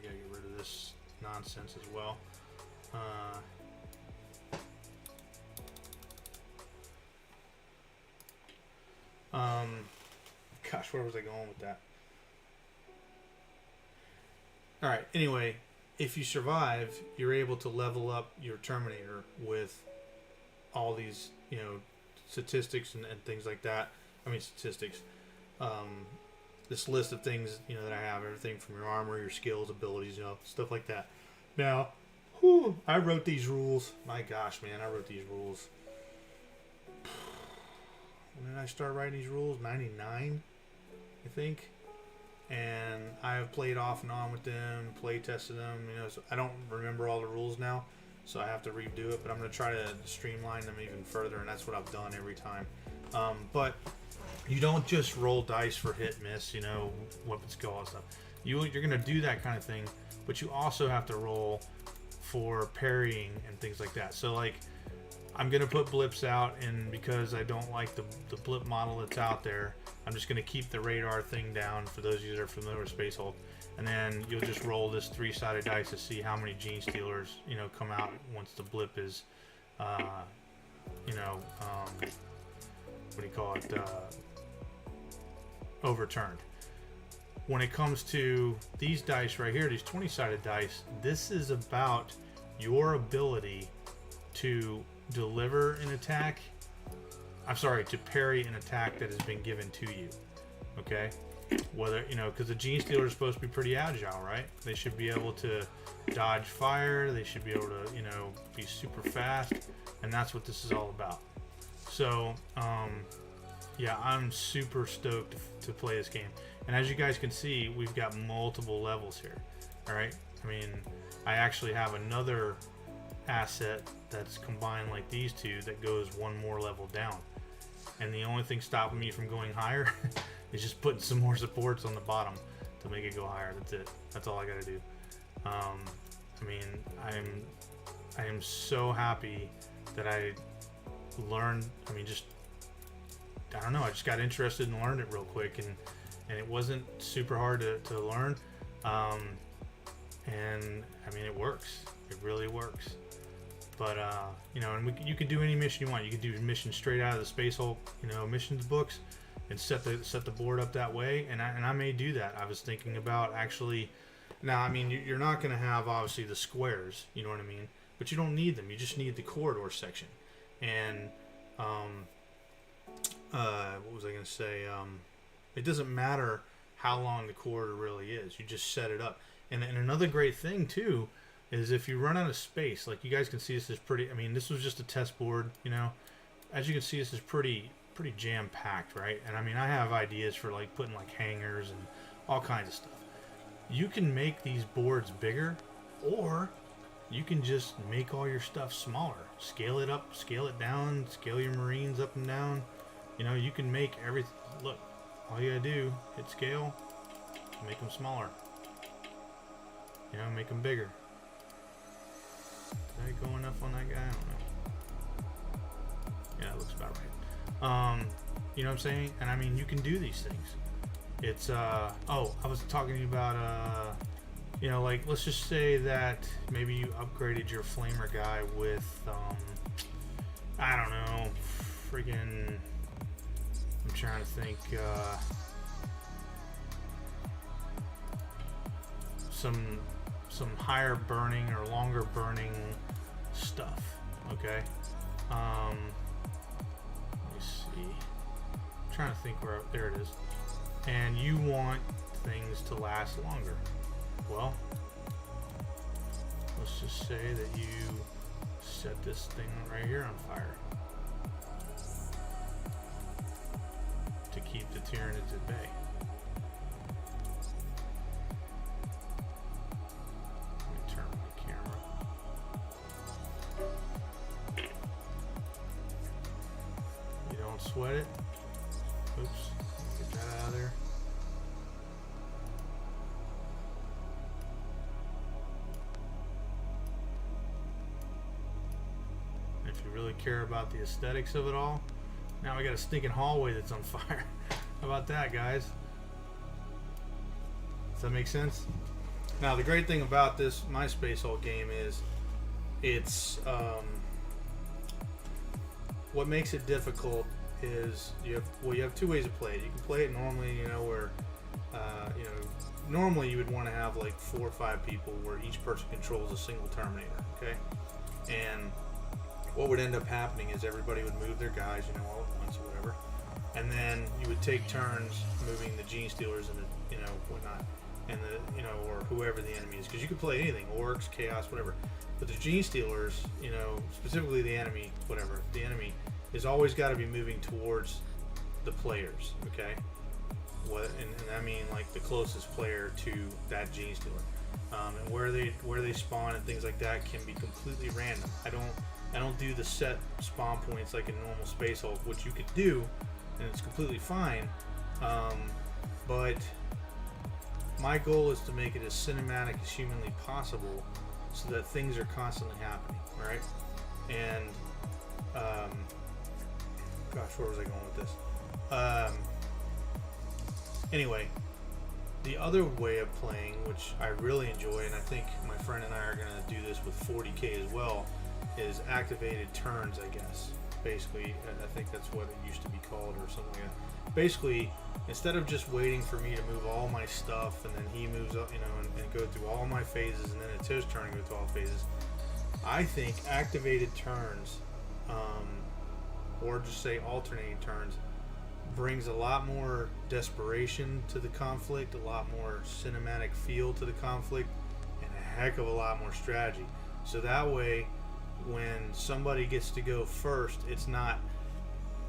gotta get rid of this nonsense as well. Gosh, where was I going with that? All right. Anyway, if you survive, you're able to level up your Terminator with all these, you know, statistics and things like that. I mean, statistics. This list of things, you know, that I have, everything from your armor, your skills, abilities, you know, stuff like that. Now, I wrote these rules. My gosh, man, I wrote these rules. When did I start writing these rules? 99, I think. And I have played off and on with them, play tested them. You know, so I don't remember all the rules now, so I have to redo it. But I'm going to try to streamline them even further, and that's what I've done every time. But you don't just roll dice for hit, miss, you know, weapon skill, all that stuff. You're going to do that kind of thing, but you also have to roll for parrying and things like that. So, like, I'm going to put blips out, and because I don't like the blip model that's out there, I'm just going to keep the radar thing down for those of you that are familiar with Space Hulk. And then you'll just roll this 3-sided dice to see how many Gene Stealers, you know, come out once the blip is, you know, what do you call it, overturned. When it comes to these dice right here, these 20-sided dice, this is about your ability to deliver an attack. I'm sorry, to parry an attack that has been given to you. Okay? Whether, you know, because the Gene Stealers are supposed to be pretty agile, right? They should be able to dodge fire. They should be able to, you know, be super fast. And that's what this is all about. So, yeah, I'm super stoked to play this game. And as you guys can see, we've got multiple levels here. All right? I mean, I actually have another asset that's combined like these two that goes one more level down. And the only thing stopping me from going higher is just putting some more supports on the bottom to make it go higher. That's it. That's all I gotta do. I mean, I am so happy that I learned. I mean, just, I don't know, I just got interested and learned it real quick, and it wasn't super hard to learn. And I mean, it works. It really works. But you know, and you can do any mission you want. You can do missions straight out of the Space Hulk, you know, missions books, and set the board up that way. And I may do that. I was thinking about actually. Now, I mean, you're not going to have obviously the squares, you know what I mean? But you don't need them. You just need the corridor section. And what was I going to say? It doesn't matter how long the corridor really is. You just set it up. And another great thing too is if you run out of space, like you guys can see, this is pretty, I mean, this was just a test board, you know. As you can see, this is pretty jam-packed, right? And I mean, I have ideas for like putting like hangers and all kinds of stuff. You can make these boards bigger, or you can just make all your stuff smaller. Scale it up, scale it down, scale your Marines up and down. You know, you can make everything. Look, all you gotta do, hit scale, make them smaller. You know, make them bigger. Did I go enough on that guy? I don't know. Yeah, that looks about right. You know what I'm saying? And I mean, you can do these things. It's, oh, I was talking to you about, you know, like, let's just say that maybe you upgraded your flamer guy with, I don't know, freaking, I'm trying to think, some higher burning or longer burning stuff. Okay. Let me see. I'm trying to think where. There it is. And you want things to last longer. Well, let's just say that you set this thing right here on fire to keep the Tyranids at bay. Let me turn my camera. You don't sweat it. Oops, get that out of there. If you really care about the aesthetics of it all, now we got a stinking hallway that's on fire. How about that, guys? Does that make sense? Now, the great thing about this, my Space Hulk game is, it's, what makes it difficult is you have two ways to play it. You can play it normally, you know, where, normally you would want to have like 4 or 5 people where each person controls a single Terminator, okay? And what would end up happening is everybody would move their guys, you know, all at once or whatever, and then you would take turns moving the Gene Stealers and the, you know, whatnot, and the, you know, or whoever the enemy is, because you could play anything, orcs, chaos, whatever. But the Gene Stealers, you know, specifically the enemy, whatever, the enemy is always got to be moving towards the players, okay? And I mean like the closest player to that Gene Stealer, and where they spawn and things like that can be completely random. I don't do the set spawn points like in normal Space Hulk, which you could do, and it's completely fine. But my goal is to make it as cinematic as humanly possible, so that things are constantly happening, right? And gosh, where was I going with this? Anyway, the other way of playing, which I really enjoy, and I think my friend and I are going to do this with 40K as well, is activated turns, I guess. Basically, I think that's what it used to be called or something like that. Basically, instead of just waiting for me to move all my stuff and then he moves up, you know, and go through all my phases and then it's his turn to go through all phases, I think activated turns, or just say alternating turns, brings a lot more desperation to the conflict, a lot more cinematic feel to the conflict, and a heck of a lot more strategy. So that way, when somebody gets to go first, it's not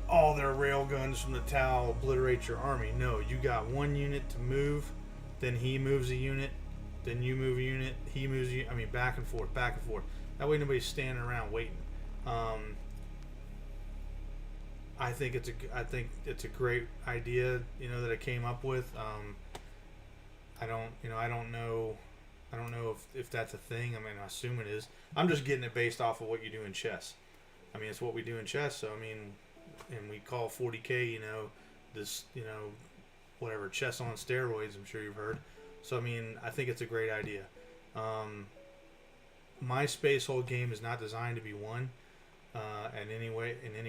all their railguns from the tower obliterate your army. No, you got one unit to move, then he moves a unit, then you move a unit, he moves a, I mean, back and forth, back and forth. That way nobody's standing around waiting. I think it's a great idea, you know, that I came up with. I don't know if that's a thing. I mean, I assume it is. I'm just getting it based off of what you do in chess. I mean, it's what we do in chess. So I mean, and we call 40K, you know, this, you know, whatever, chess on steroids. I'm sure you've heard. So I mean, I think it's a great idea. My Space Hulk game is not designed to be won in any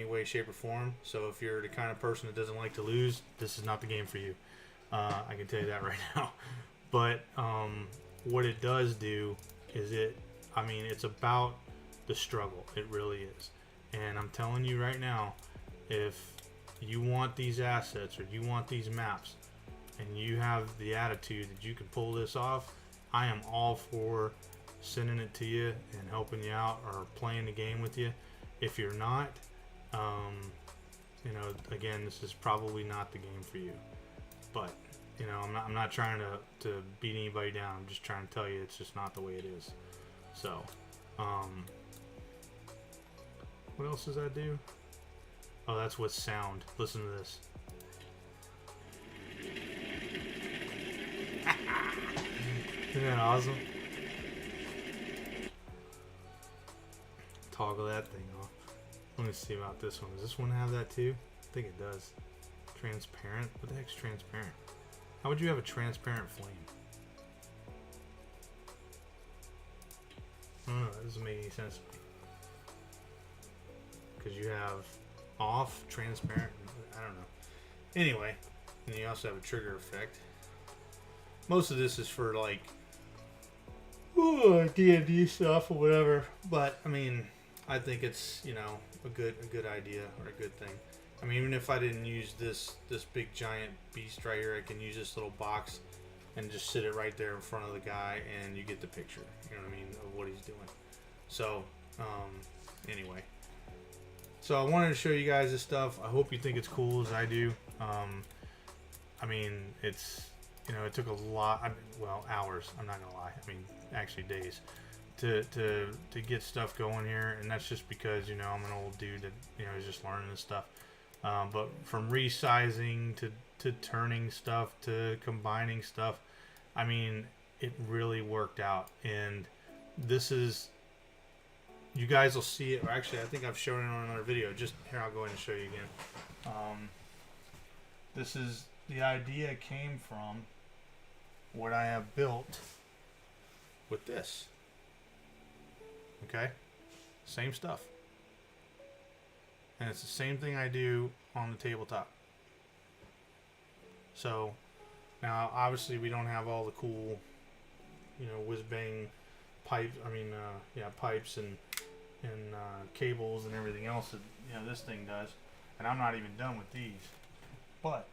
way, shape, or form. So if you're the kind of person that doesn't like to lose, this is not the game for you. I can tell you that right now. But what it does do is it's about the struggle. It really is. And I'm telling you right now, if you want these assets or you want these maps and you have the attitude that you can pull this off, I am all for sending it to you and helping you out or playing the game with you. If you're not, you know, again, this is probably not the game for you. But you know, I'm not trying to beat anybody down. I'm just trying to tell you it's just not the way it is. So, what else does that do? Oh, that's with sound. Listen to this. Isn't that awesome? Toggle that thing off. Let me see about this one. Does this one have that too? I think it does. Transparent? What the heck's transparent? How would you have a transparent flame? I don't know. That doesn't make any sense to me. Because you have off, transparent, I don't know. Anyway, and you also have a trigger effect. Most of this is for like D&D stuff or whatever. But I mean, I think it's, you know, a good idea or a good thing. I mean, even if I didn't use this big giant beast right here, I can use this little box and just sit it right there in front of the guy, and you get the picture, you know what I mean, of what he's doing. So anyway, so I wanted to show you guys this stuff. I hope you think it's cool as I do. I mean, it's, you know, it took a lot, well, hours, I'm not gonna lie, I mean, actually days to get stuff going here, and that's just because, you know, I'm an old dude that, you know, is just learning this stuff. But from resizing to turning stuff to combining stuff, I mean, it really worked out. And this is, you guys will see it, or actually I think I've shown it on another video. Just here, I'll go ahead and show you again. This is, the idea came from what I have built with this. Okay, same stuff. And it's the same thing I do on the tabletop. So now obviously we don't have all the cool, you know, whiz bang pipes, pipes and cables and everything else that, you know, this thing does. And I'm not even done with these. But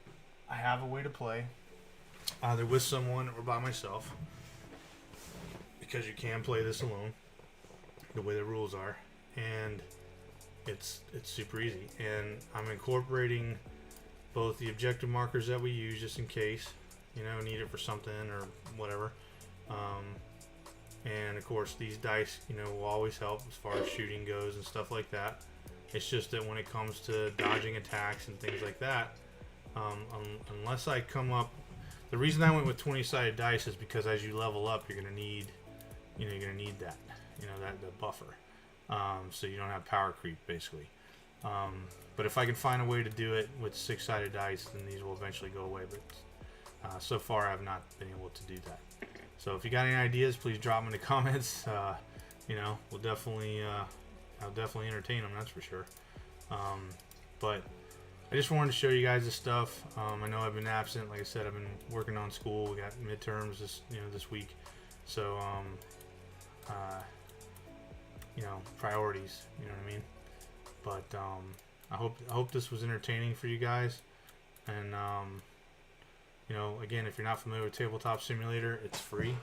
I have a way to play, either with someone or by myself, because you can play this alone the way the rules are, and it's super easy. And I'm incorporating both the objective markers that we use just in case, you know, need it for something or whatever, and of course these dice, you know, will always help as far as shooting goes and stuff like that. It's just that when it comes to dodging attacks and things like that, unless I come up, the reason I went with 20-sided dice is because as you level up, you're gonna need, you know, that, you know, that the buffer, so you don't have power creep basically. But if I can find a way to do it with 6-sided dice, then these will eventually go away. But so far, I've not been able to do that. So if you got any ideas, please drop them in the comments. You know, we'll definitely, I'll definitely entertain them. That's for sure. But I just wanted to show you guys this stuff. I know I've been absent. Like I said, I've been working on school. We got midterms this week. So you know, priorities. You know what I mean? But I hope this was entertaining for you guys. And you know, again, if you're not familiar with Tabletop Simulator, it's free.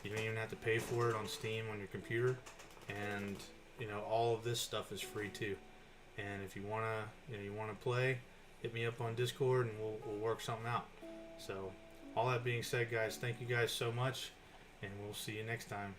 You don't even have to pay for it on Steam on your computer. And you know, all of this stuff is free too. And if you wanna play, hit me up on Discord and we'll work something out. So all that being said, guys, thank you guys so much, and we'll see you next time.